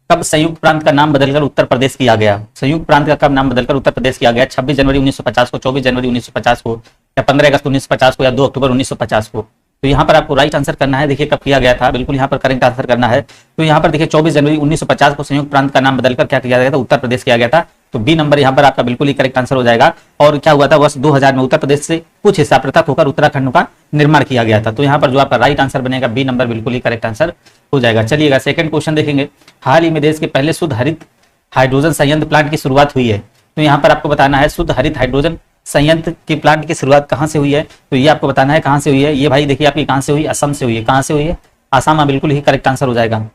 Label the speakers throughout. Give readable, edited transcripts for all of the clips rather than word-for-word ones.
Speaker 1: कब संयुक्त प्रांत का नाम बदलकर उत्तर प्रदेश किया गया? संयुक्त प्रांत का कब नाम बदलकर उत्तर प्रदेश किया गया? 26 जनवरी 1950 को, 24 जनवरी 1950 को, या 15 अगस्त 1950 को, या 2 अक्टूबर 1950 को? तो यहाँ पर आपको राइट आंसर करना है। देखिए कब किया गया था, बिल्कुल यहाँ पर करेक्ट आंसर करना है। तो यहाँ पर देखिए 24 जनवरी 1950 को संयुक्त प्रांत का नाम बदलकर क्या किया गया था? उत्तर प्रदेश किया गया था। तो बी नंबर यहाँ पर आपका बिल्कुल ही करेक्ट आंसर हो जाएगा। और क्या हुआ था, वर्ष 2000 में उत्तर प्रदेश से कुछ हिस्सा पृथक होकर उत्तराखंड का निर्माण किया गया था। तो यहाँ पर जो आपका राइट आंसर बनेगा बी नंबर बिल्कुल ही करेक्ट आंसर हो जाएगा। चलिएगा सेकंड क्वेश्चन देखेंगे। हाल ही में देश के पहले शुद्ध हरित हाइड्रोजन संयंत्र प्लांट की शुरुआत हुई है। तो यहाँ पर आपको बताना है शुद्ध हरित हाइड्रोजन संयंत्र की प्लांट की शुरुआत कहाँ से हुई है। तो ये आपको बताना है कहाँ से हुई है। ये भाई देखिए आपकी कहाँ से हुई, असम से हुई है। कहाँ से हुई है? असम में, बिल्कुल ही करेक्ट आंसर हो जाएगा।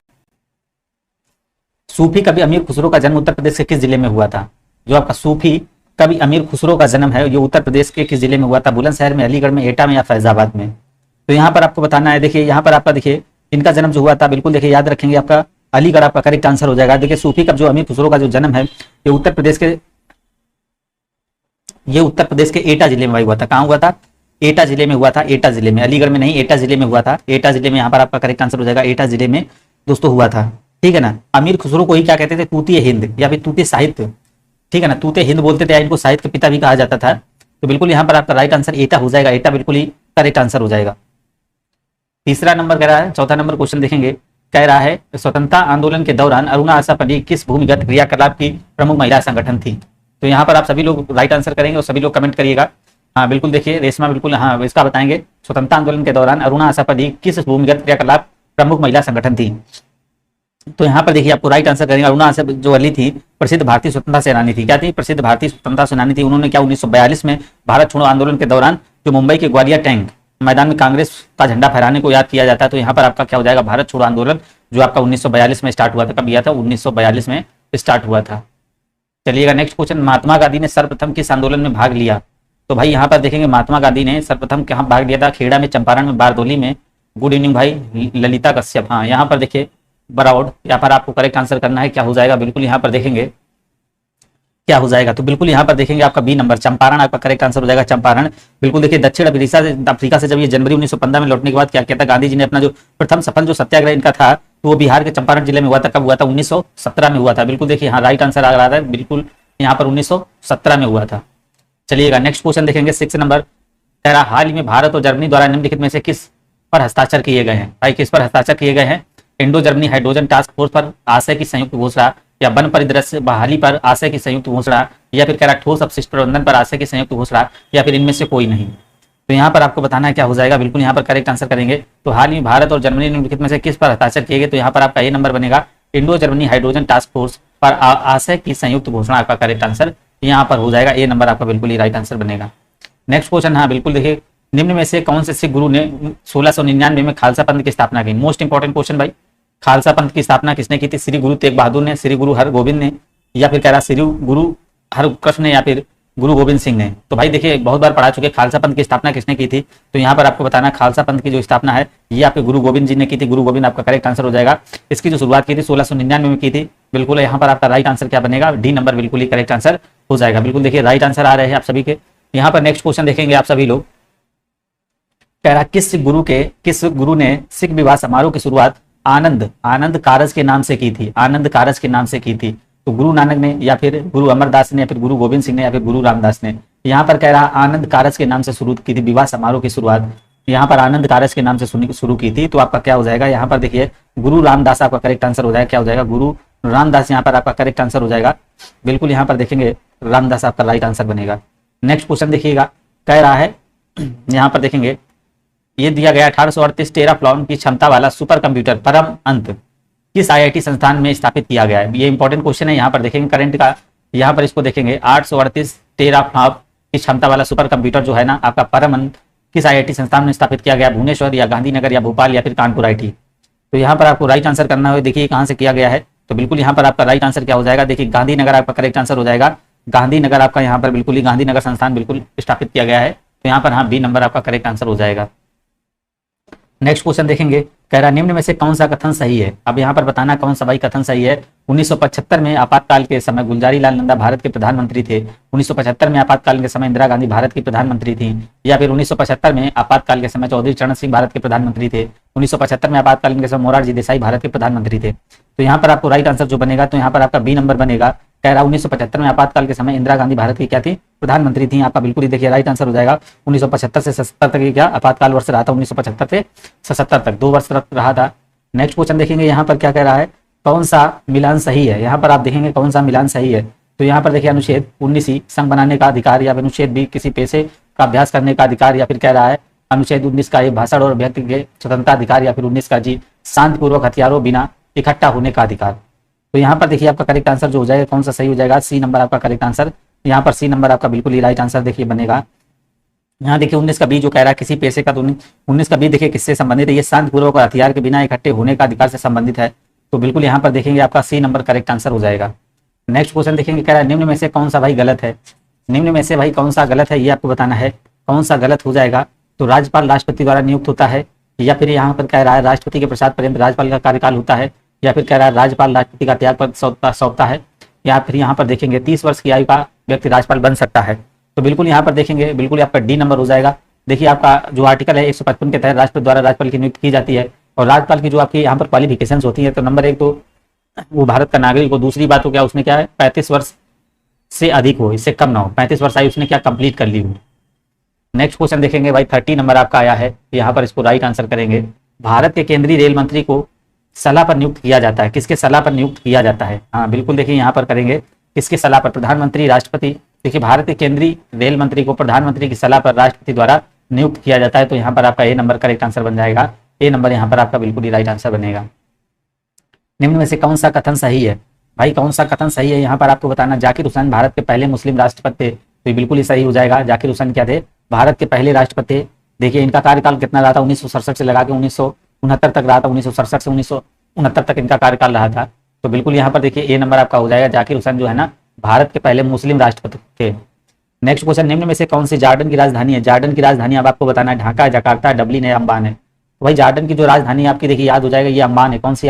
Speaker 1: सूफी कवि अमीर खुसरो का जन्म उत्तर प्रदेश के किस जिले में हुआ था? जो आपका सूफी कवि अमीर खुसरो का जन्म है ये उत्तर प्रदेश के किस जिले में हुआ था? बुलंदशहर में, अलीगढ़ में, एटा में, या फैजाबाद में? तो यहाँ पर आपको बताना है। देखिए यहाँ पर आपका देखिए इनका जन्म जो हुआ था, बिल्कुल देखिए याद रखेंगे आपका अलीगढ़ आपका करेक्ट आंसर हो जाएगा। देखिए सूफी कवि जो अमीर खुसरो का जो जन्म है ये उत्तर प्रदेश के एटा जिले में हुआ था। कहाँ हुआ था? एटा जिले में हुआ था। एटा जिले में, अलीगढ़ में नहीं, एटा जिले में हुआ था। एटा जिले में यहाँ पर आपका करेक्ट आंसर हो जाएगा। एटा जिले में दोस्तों हुआ था, ठीक है ना। अमीर खुसरो को ही क्या कहते थे? तूतीय हिंद या फिर तूतीय साहित्य, ठीक है ना, तूतीय हिंद बोलते थे, इनको साहित्य के पिता भी कहा जाता था। तो बिल्कुल यहाँ पर आपका राइट आंसर एटा हो जाएगा। एटा बिल्कुल ही करेक्ट आंसर हो जाएगा। तीसरा नंबर कह रहा है, चौथा नंबर क्वेश्चन देखेंगे। कह रहा है स्वतंत्रता आंदोलन के दौरान अरुणा आशा पटेल किस भूमिगत क्रियाकलाप की प्रमुख महिला संगठन थी? तो यहाँ पर आप सभी लोग राइट आंसर करेंगे और सभी लोग कमेंट करिएगा। हाँ बिल्कुल देखिए रेशमा बिल्कुल हाँ इसका बताएंगे। स्वतंत्रता आंदोलन के दौरान अरुणा आशा पटेल किस भूमिगत क्रियाकलाप प्रमुख महिला संगठन थी? तो यहाँ पर देखिए आपको राइट आंसर करेंगे। अरुणा आशा जो अली थी प्रसिद्ध भारतीय स्वतंत्रता सेनानी थी। क्या थी? प्रसिद्ध भारतीय स्वतंत्रता सेनानी थी। उन्होंने क्या 1942 में भारत छोड़ो आंदोलन के दौरान जो मुंबई के ग्वालियर टैंक मैदान में कांग्रेस का झंडा फहराने को याद किया जाता है। तो यहाँ पर आपका क्या हो जाएगा? भारत छोड़ो आंदोलन जो आपका 1942 में स्टार्ट हुआ था। कब किया था? 1942 में स्टार्ट हुआ था। चलिएगा नेक्स्ट क्वेश्चन। महात्मा गांधी ने सर्वप्रथम किस आंदोलन में भाग लिया? तो भाई यहाँ पर देखेंगे महात्मा गांधी ने सर्वप्रथम कहाँ भाग लिया था? खेड़ा में, चंपारण में, बारदोली में। गुड इवनिंग भाई ललिता कश्यप। हाँ यहाँ पर देखिए बराउड, यहाँ पर आपको करेक्ट आंसर करना है। क्या हो जाएगा? बिल्कुल यहाँ पर देखेंगे क्या हो जाएगा। तो बिल्कुल यहाँ पर देखेंगे आपका बी नंबर चंपारण आपका करेक्ट आंसर हो जाएगा। चंपारण बिल्कुल देखिए दक्षिण अफ्रीका से जब ये जनवरी 1915 में लौटने के बाद क्या किया था गांधी जी ने अपना जो प्रथम सफल जो सत्याग्रह इनका था तो वो बिहार के चंपारण जिले में हुआ था। कब हुआ था? 1917 में हुआ था। बिल्कुल देखिए यहाँ राइट आंसर आ रहा है, बिल्कुल यहाँ पर 1917 में हुआ था। चलिएगा नेक्स्ट क्वेश्चन देखेंगे 6 नंबर। कह रहा हाल ही में भारत और जर्मनी द्वारा निम्नलिखित में से किस पर हस्ताक्षर किए गए हैं? भाई किस पर हस्ताक्षर किए गए हैं? Indo Germany hydrogen task force पर आशय की संयुक्त घोषणा, या वन परिदृश्य बहाली पर आशय की संयुक्त घोषणा, या फिर कह रहा ठोस अपशिष्ट प्रबंधन पर आशय की संयुक्त घोषणा, या फिर इनमें से कोई नहीं? तो यहाँ पर आपको बताना है क्या हो जाएगा। बिल्कुल यहाँ पर करेक्ट आंसर करेंगे। तो हाल ही भारत और जर्मनी निम्नलिखित में से किस पर हस्ताक्षर किए गए? तो यहाँ पर आपका ए नंबर बनेगा Indo Germany hydrogen task force पर आशय की संयुक्त घोषणा आपका करेक्ट आंसर यहाँ पर हो जाएगा। ए नंबर आपका बिल्कुल ही राइट आंसर बनेगा। नेक्स्ट क्वेश्चन हाँ बिल्कुल देखिए निम्न में से कौन से सिख गुरु ने 1699 में खालसा पंथ की स्थापना की? मोस्ट इंपॉर्टेंट क्वेश्चन भाई। खालसा पंथ की स्थापना किसने की थी? श्री गुरु तेग बहादुर ने, श्री गुरु हरगोबिंद ने, या फिर कह रहा श्री गुरु हरकृष्ण ने, या फिर गुरु गोविंद सिंह ने? तो भाई देखिए बहुत बार पढ़ा चुके खालसा पंथ की स्थापना किसने की थी? तो यहाँ पर आपको बताना खालसा पंथ की जो स्थापना है ये आपके गुरु गोविंद जी ने की थी। गुरु गोविंद आपका करेक्ट आंसर हो जाएगा। इसकी जो शुरुआत की थी 1699 में की थी। बिल्कुल यहाँ पर आपका राइट आंसर क्या बनेगा? डी नंबर बिल्कुल ही करेक्ट आंसर हो जाएगा। बिल्कुल देखिए राइट आंसर आ रहे हैं आप सभी के। यहाँ पर नेक्स्ट क्वेश्चन देखेंगे आप सभी लोग। कह रहा किस गुरु ने सिख विवाह समारोह की शुरुआत आनंद कारज के नाम से की थी? आनंद कारज के नाम से की थी। तो गुरु नानक ने, या फिर गुरु अमरदास ने, या फिर गुरु गोविंद सिंह ने, या फिर गुरु रामदास ने? यहाँ पर कह रहा आनंद कारज के नाम से शुरू की थी विवाह समारोह की शुरुआत। यहाँ पर आनंद कारज के नाम से शुरू की थी। तो आपका क्या हो जाएगा? यहाँ पर देखिए गुरु रामदास आपका करेक्ट आंसर हो जाएगा। क्या हो जाएगा? गुरु रामदास यहाँ पर आपका करेक्ट आंसर हो जाएगा। बिल्कुल यहाँ पर देखेंगे रामदास आपका राइट आंसर बनेगा। नेक्स्ट क्वेश्चन देखिएगा। कह रहा है यहाँ पर देखेंगे ये दिया गया 1838 टेराफ्लॉन की क्षमता वाला सुपर कंप्यूटर परम अंत किस आईआईटी संस्थान में स्थापित किया गया है? ये इंपॉर्टेंट क्वेश्चन है। यहाँ पर देखेंगे करंट का, यहाँ पर इसको देखेंगे 838 टेराफ्लॉप की क्षमता वाला सुपर कंप्यूटर जो है ना आपका परम अंत किस आईआईटी संस्थान में स्थापित किया गया? भुवनेश्वर, या गांधीनगर, या भोपाल, या फिर कानपुर आईटी? तो यहाँ पर आपको राइट आंसर करना है। देखिए कहाँ से किया गया है। तो बिल्कुल यहाँ पर आपका राइट आंसर क्या हो जाएगा? देखिए गांधीनगर आपका करेक्ट आंसर हो जाएगा। गांधीनगर आपका यहाँ पर बिल्कुल ही गांधीनगर संस्थान बिल्कुल स्थापित किया गया है। तो यहाँ पर हाँ बी नंबर आपका करेक्ट आंसर हो जाएगा। नेक्स्ट क्वेश्चन देखेंगे, कह रहा है निम्न में से कौन सा कथन सही है। अब यहाँ पर बताना कौन सा भाई कथन सही है। 1975 में आपातकाल के समय गुलजारी लाल नंदा भारत के प्रधानमंत्री थे। 1975 में आपातकाल के समय इंदिरा गांधी भारत की प्रधानमंत्री थी। या फिर 1975 में आपातकाल के समय चौधरी चरण सिंह भारत के प्रधानमंत्री थे। 1975 में आपातकालीन के समय मोरारजी देसाई भारत के प्रधानमंत्री थे। तो यहाँ पर आपको राइट आंसर जो बनेगा, तो यहाँ पर आपका बी नंबर बनेगा। कह रहा 1975 में आपातकाल के समय इंदिरा गांधी भारत की क्या थी, प्रधानमंत्री थी। आपका बिल्कुल ही देखिए राइट आंसर हो जाएगा। 1975 से 77 तक ये क्या आपातकाल वर्ष रहा था, 1975 से 77 तक 2 वर्ष रहा था। नेक्स्ट क्वेश्चन देखेंगे, यहाँ पर क्या कह रहा है, कौन सा मिलान सही है। यहाँ पर आप देखेंगे कौन सा मिलान सही है। तो यहाँ पर देखिए अनुच्छेद 19 संघ बनाने का अधिकार, या फिर अनुच्छेद 20 किसी पेशे का अभ्यास करने का अधिकार, या फिर कह रहा है अनुच्छेद 19 का ये भाषण और अभिव्यक्ति के स्वतंत्रता अधिकार, या फिर 19 का जी शांतिपूर्वक हथियारों बिना इकट्ठा होने का अधिकार। तो यहाँ पर देखिए आपका करेक्ट आंसर जो हो जाएगा कौन सा सही हो जाएगा, सी नंबर आपका करेक्ट आंसर। यहाँ पर सी नंबर आपका बिल्कुल ही राइट आंसर देखिए बनेगा। यहाँ देखिए 19 का बी जो कह रहा है किसी पेशे का, तो 19 का बी देखिए किससे संबंधित है, ये शांतिपूर्वक और हथियार के बिना इकट्ठे होने का अधिकार से संबंधित है। तो बिल्कुल यहाँ पर देखेंगे आपका सी नंबर करेक्ट आंसर हो जाएगा। नेक्स्ट क्वेश्चन देखेंगे, कह रहा है निम्न में से कौन सा भाई गलत है। निम्न में से भाई कौन सा गलत है ये आपको बताना है, कौन सा गलत हो जाएगा। तो राज्यपाल राष्ट्रपति द्वारा नियुक्त होता है, या फिर यहाँ पर कह रहा है राष्ट्रपति के प्रसाद पर्यंत राज्यपाल का कार्यकाल होता है, या फिर कह रहा है राज्यपाल राष्ट्रपति का त्याग पद सौंपता है, या फिर यहाँ पर देखेंगे 30 वर्ष की आयु का व्यक्ति राज्यपाल बन सकता है। तो बिल्कुल यहाँ पर देखेंगे बिल्कुल आपका डी नंबर हो जाएगा। देखिए आपका जो आर्टिकल है 155 के तहत राष्ट्रपति द्वारा राज्यपाल की नियुक्ति की जाती है, और राज्यपाल की जो आपकी यहाँ पर क्वालिफिकेशंस होती है, तो नंबर 1 तो वो भारत का नागरिक हो, दूसरी बात तो क्या उसने क्या है 35 वर्ष से अधिक हो, इससे कम ना हो, 35 वर्ष आयु उसने क्या कंप्लीट कर ली हो। नेक्स्ट क्वेश्चन देखेंगे भाई 30 नंबर आपका आया है, यहाँ पर इसको राइट आंसर करेंगे। भारत के केंद्रीय रेल मंत्री को सलाह पर नियुक्त किया जाता है, किसके सलाह पर नियुक्त किया जाता है। हाँ बिल्कुल देखिए यहाँ पर करेंगे किसके सलाह पर, प्रधानमंत्री राष्ट्रपति। देखिए भारत के केंद्रीय रेल मंत्री को प्रधानमंत्री की सलाह पर राष्ट्रपति द्वारा नियुक्त किया जाता है। तो यहाँ पर आपका ए नंबर करेक्ट आंसर बन जाएगा। ए नंबर यहाँ पर आपका बिल्कुल ही राइट आंसर बनेगा। निम्न में से कौन सा कथन सही है भाई, कौन सा कथन सही है। यहाँ पर आपको बताना जाकिर हुसैन भारत के पहले मुस्लिम राष्ट्रपति थे, तो ये बिल्कुल ही सही हो जाएगा। जाकिर हुसैन क्या थे, भारत के पहले राष्ट्रपति थे। देखिए इनका कार्यकाल कितना रहा था, 1967 से लगा के 1969 तक रहा था, 1967 से 1969 तक इनका कार्यकाल रहा था। तो बिल्कुल यहाँ पर देखिए ए नंबर आपका हो जाएगा। जाकिर हुसैन जो है ना भारत के पहले मुस्लिम राष्ट्रपति थे। नेक्स्ट क्वेश्चन, निम्न में से कौन सी जॉर्डन की राजधानी है। जॉर्डन की राजधानी अब आपको बताना है ढाका, जकार्ता, डबलिन है, अम्बान है। तो भाई जॉर्डन की जो राजधानी आपकी देखिए याद हो जाएगा, ये अम्बान है। कौन सी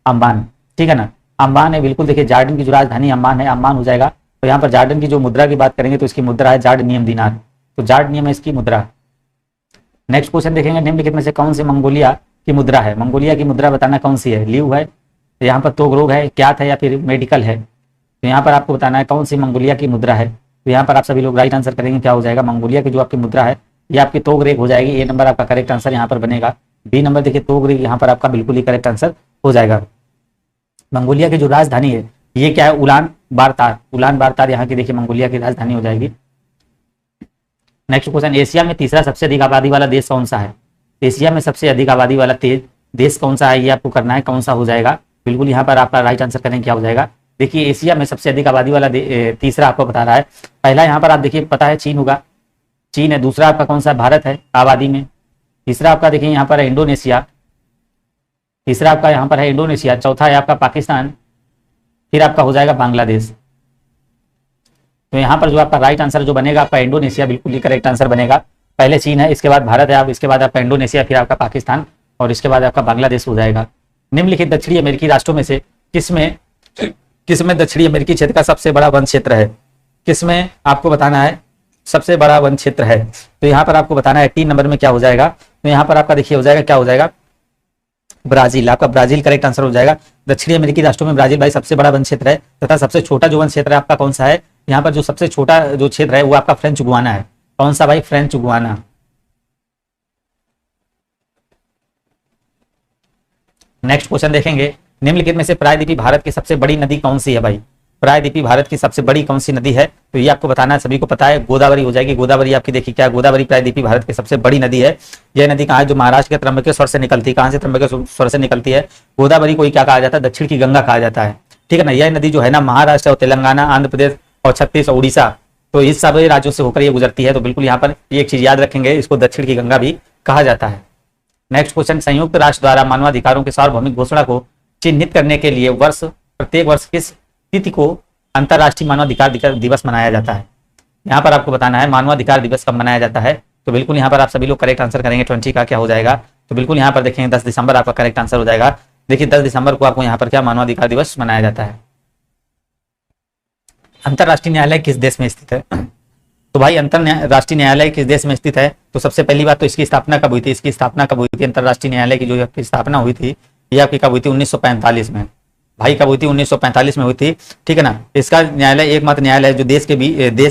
Speaker 1: अम्बान, ठीक है ना, अम्बान है। बिल्कुल देखिए जॉर्डन की जो राजधानी अम्बान है, अम्बान हो जाएगा। तो यहाँ पर जॉर्डन की जो मुद्रा की बात करेंगे तो इसकी मुद्रा है जॉर्डनियम दिनार, तो जॉर्डनियम है इसकी मुद्रा। नेक्स्ट क्वेश्चन देखेंगे, निम्नलिखित में से कौन सी मंगोलिया की मुद्रा है। मंगोलिया की मुद्रा बताना कौन सी है, ल्यू है, तो यहाँ पर तोगरोग है, क्यात है, या फिर मेडिकल है। तो यहाँ पर आपको बताना है कौन सी मंगोलिया की मुद्रा है। तो यहाँ पर आप सभी लोग राइट आंसर करेंगे, क्या हो जाएगा, मंगोलिया की जो आपकी मुद्रा है ये आपकी तोगरेग हो जाएगी। ए नंबर आपका करेक्ट आंसर यहाँ पर बनेगा। बी नंबर देखिए तोगरेग यहाँ पर आपका बिल्कुल ही करेक्ट आंसर हो जाएगा। मंगोलिया की जो राजधानी है ये क्या है, उलान बारतार। उलान बारतार यहाँ की देखिए मंगोलिया की राजधानी हो जाएगी। नेक्स्ट क्वेश्चन, एशिया में तीसरा सबसे अधिक आबादी वाला देश कौन सा है। एशिया में सबसे अधिक आबादी वाला देश कौन सा है ये आपको करना है, कौन सा हो जाएगा। बिल्कुल यहाँ पर आपका राइट आंसर करेंगे, क्या हो जाएगा। देखिए एशिया में सबसे अधिक आबादी वाला तीसरा आपको बता रहा है। पहला यहाँ पर आप देखिए पता है चीन होगा, चीन है। दूसरा आपका कौन सा, भारत है आबादी में। तीसरा आपका देखिए यहाँ पर है इंडोनेशिया, तीसरा आपका यहाँ पर है इंडोनेशिया। चौथा है आपका पाकिस्तान, फिर आपका हो जाएगा बांग्लादेश। तो यहाँ पर जो आपका राइट आंसर जो बनेगा आपका इंडोनेशिया, बिल्कुल ही करेक्ट आंसर बनेगा। पहले चीन है, इसके बाद भारत है, आप इसके बाद आपका इंडोनेशिया, फिर आपका पाकिस्तान, और इसके बाद आपका बांग्लादेश हो जाएगा। निम्नलिखित दक्षिणी अमेरिकी राष्ट्रों में से किसमें दक्षिणी अमेरिकी क्षेत्र का सबसे बड़ा वन क्षेत्र है। किसमें आपको बताना है सबसे बड़ा वन क्षेत्र है। तो यहाँ पर आपको बताना है 3 नंबर में क्या हो जाएगा। तो यहाँ पर आपका देखिए हो जाएगा, क्या हो जाएगा, ब्राजील। आपका ब्राजील करेक्ट आंसर हो जाएगा। दक्षिणी अमेरिकी राष्ट्रों में ब्राजील भाई सबसे बड़ा वन क्षेत्र है, तथा सबसे छोटा जो वन क्षेत्र है आपका कौन सा है। यहाँ पर जो सबसे छोटा जो क्षेत्र है वो आपका फ्रेंच गुआना है। कौन सा भाई, फ्रेंच गुआना। नेक्स्ट क्वेश्चन देखेंगे, निम्नलिखित में से प्रायद्वीपीय भारत की सबसे बड़ी नदी कौन सी है भाई। प्रायद्वीपीय भारत की सबसे बड़ी कौन सी नदी है, तो ये आपको बताना है, सभी को पता है गोदावरी हो जाएगी। गोदावरी आपकी देखिए क्या, गोदावरी प्रायद्वीपीय भारत की सबसे बड़ी नदी है। यह नदी कहाँ है, जो महाराष्ट्र के त्र्यंबकेश्वर से निकलती है। कहाँ से, त्र्यंबकेश्वर से निकलती है। गोदावरी को क्या कहा जाता है, दक्षिण की गंगा कहा जाता है, ठीक है ना। यह नदी जो है ना महाराष्ट्र और तेलंगाना, आंध्र प्रदेश और छत्तीस और उड़ीसा, तो इस सभी राज्यों से होकर ये गुजरती है। तो बिल्कुल यहाँ पर एक चीज याद रखेंगे, इसको दक्षिण की गंगा भी कहा जाता है। नेक्स्ट क्वेश्चन, संयुक्त राष्ट्र द्वारा मानवाधिकारों के सार्वभौमिक घोषणा को चिन्हित करने के लिए प्रत्येक वर्ष किस तिथि को अंतर्राष्ट्रीय मानवाधिकार दिवस मनाया जाता है। यहाँ पर आपको बताना है मानवाधिकार दिवस कब मनाया जाता है। तो बिल्कुल यहाँ पर आप सभी लोग करेक्ट आंसर करेंगे। 20 का क्या हो जाएगा, तो बिल्कुल यहाँ पर देखेंगे 10 दिसंबर आपका करेक्ट आंसर हो जाएगा। देखिए 10 दिसंबर को आपको यहाँ पर क्या मानवाधिकार दिवस मनाया जाता है। अंतर्राष्ट्रीय न्यायालय किस देश में स्थित है? तो भाई अंतर्राष्ट्रीय न्यायालय किस देश में स्थित है? तो सबसे पहली बात तो इसकी स्थापना कब हुई थी? इसकी स्थापना कब हुई थी? अंतर्राष्ट्रीय न्यायालय की जो आपकी स्थापना हुई थी ये आपकी कब हुई थी? 1945 में। भाई कब हुई थी? 1945 में हुई थी, ठीक है ना। इसका न्यायालय एकमात्र न्यायालय है जो देश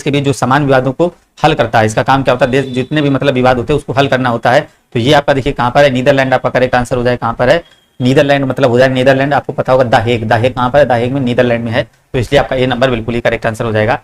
Speaker 1: के बीच जो समान विवादों को हल करता है। इसका काम क्या होता है? देश जितने भी मतलब विवाद होते हैं उसको हल करना होता है। तो ये आपका देखिए कहाँ पर है? नीदरलैंड आपका करेक्ट आंसर हो जाए। कहाँ पर है? नीदरलैंड मतलब हो जाए नीदरलैंड। आपको पता होगा द हेग कहाँ पर है? द हेग में नीदरलैंड में है। तो इसलिए आपका ए नंबर बिल्कुल ही करेक्ट आंसर हो जाएगा।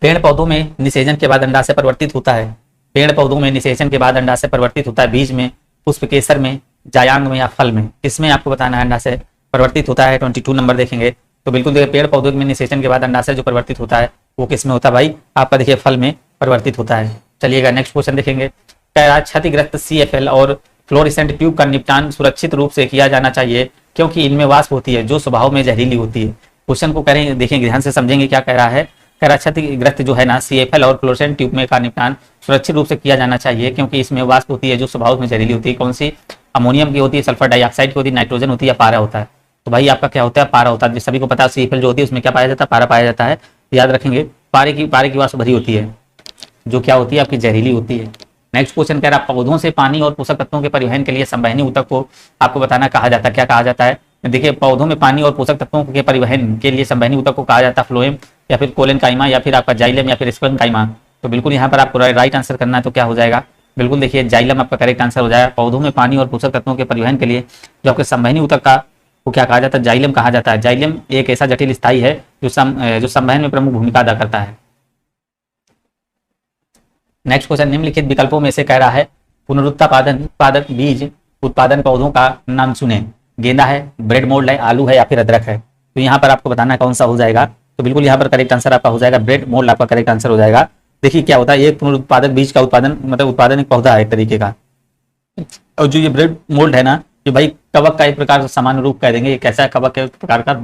Speaker 1: पेड़ पौधों में निषेचन के बाद अंडाशय परिवर्तित होता है। पेड़ पौधों में निषेचन के बाद अंडाशय परिवर्तित होता है बीज में, पुष्प केसर में, जायांग में या फल में? इसमें आपको बताना है अंडाशय परिवर्तित होता है। 22 नंबर देखेंगे तो बिल्कुल देखिए पेड़ पौधों में निषेचन के बाद अंडाशय जो परिवर्तित होता है वो किस में होता है भाई? आपका देखिए फल में परिवर्तित होता है। चलिएगा नेक्स्ट क्वेश्चन देखेंगे। क्षतिग्रस्त CFL और फ्लोरेसेंट ट्यूब का निपटान सुरक्षित रूप से किया जाना चाहिए क्योंकि इनमें वाष्प होती है जो स्वभाव में जहरीली होती है। क्वेश्चन को करें देखेंगे ध्यान से समझेंगे क्या कह रहा है। कह रहा क्षतिग्रस्त जो है ना CFL और फ्लोरेसेंट ट्यूब में का निपटान सुरक्षित रूप से किया जाना चाहिए क्योंकि इसमें वाष्प होती है जो स्वभाव में जहरीली होती है। कौन सी? अमोनियम की होती है, सल्फर डाइऑक्साइड की होती है, नाइट्रोजन होती है या पारा होता है? तो भाई आपका क्या होता है? पारा होता है। सभी को पता है CFL जो होती है उसमें क्या पाया जाता है? पारा पाया जाता है। याद रखेंगे पारे की वाष्प भरी होती है जो क्या होती है? आपकी जहरीली होती है। नेक्स्ट क्वेश्चन कह रहा है पौधों से पानी और पोषक तत्वों के परिवहन के लिए संवहनी ऊतक को आपको बताना कहा जाता है। क्या कहा जाता है? देखिए पौधों में पानी और पोषक तत्वों के परिवहन के लिए संवहनी ऊतक को कहा जाता है फ्लोएम या फिर कोलेनकाइमा या फिर आपका जाइलम या फिर स्क्लेनकाइमा। तो बिल्कुल यहाँ पर आपको राइट आंसर करना है। तो क्या हो जाएगा? बिल्कुल देखिए जाइलम आपका करेक्ट आंसर हो जाएगा। पौधों में पानी और पोषक तत्वों के परिवहन के लिए जो आपके संवहनी ऊतक का वो क्या कहा जाता है? जाइलम कहा जाता है। जाइलम एक ऐसा जटिल स्थायी है जो संवहन में प्रमुख भूमिका अदा करता है। नेक्स्ट क्वेश्चन निम्नलिखित विकल्पों में से कह रहा है उत्पादक बीज उत्पादन पौधों का नाम चुने। गेंदा है, ब्रेड मोल्ड है, आलू है या फिर अदरक है? तो यहाँ पर आपको बताना कौन सा हो जाएगा। तो बिल्कुल यहाँ पर करेक्ट आंसर आपका हो जाएगा ब्रेड मोल्ड आपका करेक्ट आंसर हो जाएगा। देखिए क्या होता है एक पुनरुत्पादक बीज का उत्पादन मतलब उत्पादन एक पौधा है एक तरीके का। और जो ये ब्रेड मोल्ड है ना ये भाई कवक का एक प्रकार से सामान्य रूप कह देंगे। एक ऐसा कवक के प्रकार का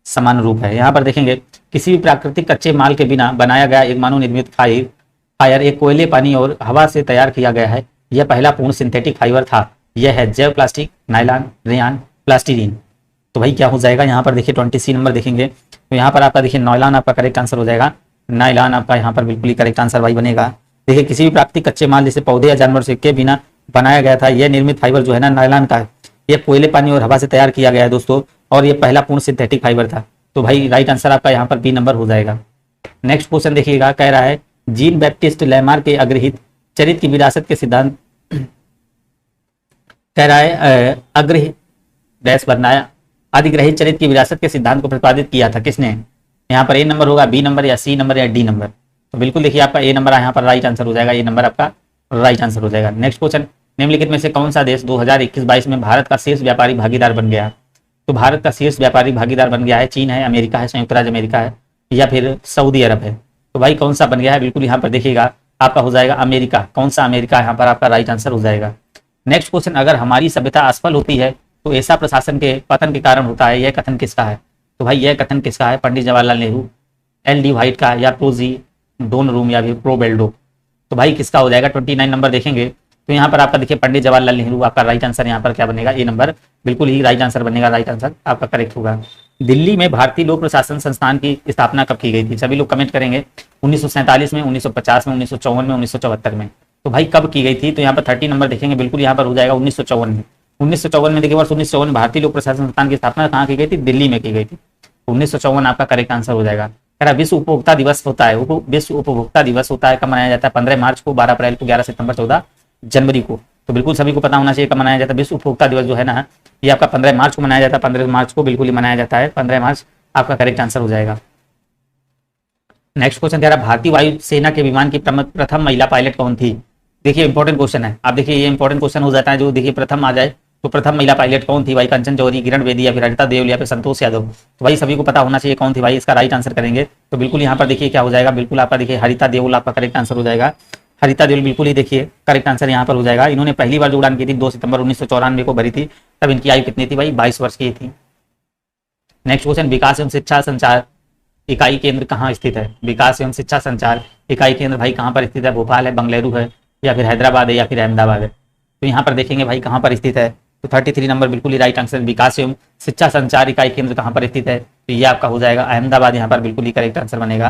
Speaker 1: सामान्य रूप है। यहाँ पर देखेंगे किसी भी प्राकृतिक कच्चे माल के बिना बनाया गया एक मानव निर्मित फायर एक कोयले, पानी और हवा से तैयार किया गया है। यह पहला पूर्ण सिंथेटिक फाइबर था। यह है जैव प्लास्टिक, नायलॉन, रेयान, प्लास्टीरीन। तो भाई क्या हो जाएगा? यहाँ पर देखिए 20C नंबर देखेंगे तो यहाँ पर आपका देखिए नायलॉन आपका करेक्ट आंसर हो जाएगा। नायलॉन आपका यहाँ पर बिल्कुल ही करेक्ट आंसर भाई बनेगा। देखिए किसी भी प्राकृतिक कच्चे माल जैसे पौधे या जानवर से के बिना बनाया गया था यह निर्मित फाइबर जो है ना नायलॉन का है। यह कोयले, पानी और हवा से तैयार किया गया है दोस्तों और ये पहला पूर्ण सिंथेटिक फाइबर था। तो भाई राइट आंसर आपका यहाँ पर B नंबर हो जाएगा। नेक्स्ट क्वेश्चन देखिएगा कह रहा है जीन बैप्टिस्ट लैमार के अग्रहित चरित्र की विरासत के सिद्धांत कह रहा है अधिग्रहित चरित्र की विरासत के सिद्धांत को प्रतिपादित किया था किसने? यहाँ पर A नंबर होगा, B नंबर या C नंबर या D नंबर? तो बिल्कुल देखिए आपका A नंबर यहाँ पर राइट आंसर हो जाएगा। A नंबर आपका राइट आंसर हो जाएगा। नेक्स्ट क्वेश्चन निम्नलिखित में से कौन सा देश 2021-22 में भारत का शीर्ष व्यापारी भागीदार बन गया? तो भारत का शीर्ष व्यापारी भागीदार बन गया है चीन है, अमेरिका है, संयुक्त राज्य अमेरिका है या फिर सऊदी अरब है? तो भाई कौन सा बन गया है? बिल्कुल यहाँ पर देखिएगा आपका हो जाएगा अमेरिका। कौन सा? अमेरिका यहाँ पर आपका राइट आंसर हो जाएगा। नेक्स्ट क्वेश्चन अगर हमारी सभ्यता असफल होती है तो ऐसा प्रशासन के पतन के कारण होता है। यह कथन किसका है? तो भाई यह कथन किसका है? पंडित जवाहरलाल नेहरू, LD व्हाइट का या प्रोजी डोन रूम या फिर प्रो बेल्डो? तो भाई किसका हो जाएगा? 29 नंबर देखेंगे तो यहाँ पर आपका देखिए पंडित जवाहरलाल नेहरू आपका राइट आंसर यहाँ पर क्या बनेगा? A नंबर बिल्कुल ही राइट आंसर बनेगा। राइट आंसर आपका करेक्ट होगा। दिल्ली में भारतीय लोक प्रशासन संस्थान की स्थापना कब की गई थी? सभी लोग कमेंट करेंगे 1947 में, 1950 में, 1954 में, 1974 में? तो भाई कब की गई थी? तो यहाँ पर 30 नंबर देखेंगे बिल्कुल यहाँ पर हो जाएगा 1954 में। 1954 में देखिए वर्ष 1954 में भारतीय लोक प्रशासन संस्थान की स्थापना कहाँ की गई थी? दिल्ली में की गई थी। 1954 आपका करेक्ट आंसर हो जाएगा। कह रहा विश्व उपभोक्ता दिवस होता है विश्व उपभोक्ता दिवस होता है कब मनाया जाता है? 15 मार्च को, 12 अप्रैल को, 11 सितंबर, 14 जनवरी को? तो बिल्कुल सभी को पता होना चाहिए कब मनाया जाता है। विश्व उपभोक्ता दिवस जो है ना ये आपका 15 मार्च को मनाया जाता है। 15 मार्च को बिल्कुल ही मनाया जाता है। 15 मार्च आपका करेक्ट आंसर हो जाएगा। नेक्स्ट क्वेश्चन कह रहा भारतीय वायुसेना के विमान की प्रथम महिला पायलट कौन थी? देखिए इंपॉर्टेंट क्वेश्चन है। आप देखिए ये इंपॉर्टेंट क्वेश्चन हो जाता है जो देखिए प्रथम आ जाए तो प्रथम महिला पायलट कौन थी भाई? कंचन जौहरी, किरण बेदी या फिर हरिता देव या फिर संतोष यादव? तो भाई सभी को पता होना चाहिए कौन थी भाई। इसका राइट आंसर करेंगे तो बिल्कुल यहाँ पर देखिए क्या हो जाएगा? बिल्कुल आपका देखिए हरिता देओल आपका करेक्ट आंसर हो जाएगा। हरिता देओल बिल्कुल ही देखिए करेक्ट आंसर यहाँ पर हो जाएगा। इन्होंने पहली बार जो उड़ान की थी 2 सितंबर 1994 को भरी थी। तब इनकी आयु कितनी थी भाई? 22 वर्ष की थी। नेक्स्ट क्वेश्चन विकास एवं शिक्षा संचार इकाई केंद्र कहाँ स्थित है? विकास एवं शिक्षा संचार इकाई केंद्र भाई कहाँ पर स्थित है? भोपाल है, बंगलुरु है या फिर हैदराबाद है या फिर अहमदाबाद है। तो यहाँ पर देखेंगे भाई कहाँ पर स्थित है, तो 33 नंबर बिल्कुल ही राइट आंसर। विकास एवं शिक्षा संचार इकाई केंद्र कहाँ पर स्थित है, तो ये आपका हो जाएगा अहमदाबाद, यहाँ पर बिल्कुल ही करेक्ट आंसर बनेगा।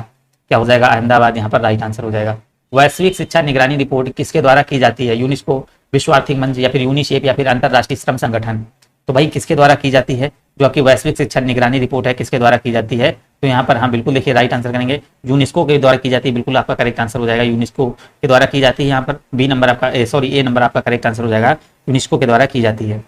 Speaker 1: क्या हो जाएगा, अहमदाबाद यहाँ पर राइट आंसर हो जाएगा। वैश्विक शिक्षा निगरानी रिपोर्ट किसके द्वारा की जाती है, यूनेस्को, विश्व आर्थिक मंच या फिर यूनिसेफ या फिर अंतरराष्ट्रीय श्रम संगठन। तो भाई किसके द्वारा की जाती है, जो आपकी वैश्विक शिक्षा निगरानी रिपोर्ट है किसके द्वारा की जाती है, तो यहाँ पर हम बिल्कुल देखिए राइट आंसर करेंगे यूनेस्को के द्वारा की जाती है, बिल्कुल आपका करेक्ट आंसर हो जाएगा। यूनेस्को के द्वारा की जाती है, यहाँ पर बी नंबर आपका ए नंबर आपका करेक्ट आंसर हो जाएगा, यूनेस्को के द्वारा की जाती है।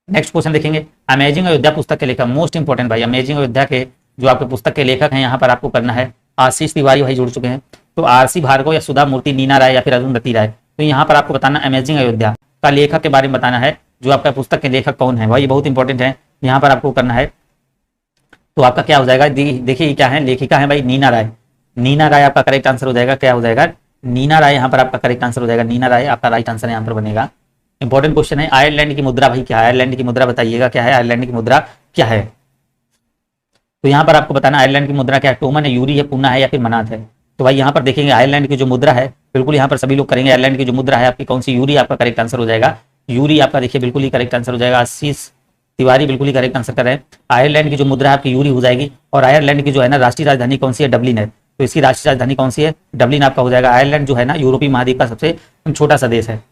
Speaker 1: नेक्स्ट क्वेश्चन देखेंगे, अमेजिंग अयोध्या पुस्तक के लेखक, मोस्ट इंपॉर्टेंट भाई, अमेजिंग अयोध्या के जो आपके पुस्तक के लेखक हैं यहाँ पर आपको करना है आशीष तिवारी भाई जुड़ चुके हैं। तो आरसी भार्गव या सुधा मूर्ति, नीना राय या फिर अरुंधति राय। तो यहाँ पर आपको बताना अमेजिंग अयोध्या का लेखक के बारे में बताना है, जो आपका पुस्तक के लेखक कौन है भाई, ये बहुत इंपॉर्टेंट है, यहाँ पर आपको करना है। तो आपका क्या हो जाएगा, देखिए क्या है, लेखिका है भाई नीना राय। नीना राय आपका करेक्ट आंसर हो जाएगा, क्या हो जाएगा, नीना राय यहाँ पर आपका करेक्ट आंसर हो जाएगा। नीना राय आपका राइट आंसर यहाँ पर बनेगा। इंपॉर्टेंट क्वेश्चन है, आयरलैंड की मुद्रा भाई क्या है, आयरलैंड की मुद्रा बताइएगा क्या है, आयरलैंड की मुद्रा क्या है। तो यहाँ पर आपको बताना आयरलैंड की मुद्रा क्या है, टोमन है, यूरी है, पूना है या फिर मनात है। तो भाई यहाँ पर देखेंगे आयरलैंड की जो मुद्रा है, बिल्कुल यहाँ पर सभी लोग करेंगे, आयरलैंड की जो मुद्रा है आपकी कौन सी, यूरी आपका करेक्ट आंसर हो जाएगा। यूरी आपका देखिए बिल्कुल ही करेक्ट आंसर हो जाएगा। आशीष तिवारी बिल्कुल ही करेक्ट आंसर कर रहे हैं। आयरलैंड की जो मुद्रा है आपकी यूरी हो जाएगी। और आयरलैंड की जो है ना राष्ट्रीय राजधानी कौन सी है, डबलिन है। तो इसकी राष्ट्रीय राजधानी कौन सी है, डबलिन आपका हो जाएगा। आयरलैंड जो है ना यूरोपीय महाद्वीप का सबसे छोटा सा देश है।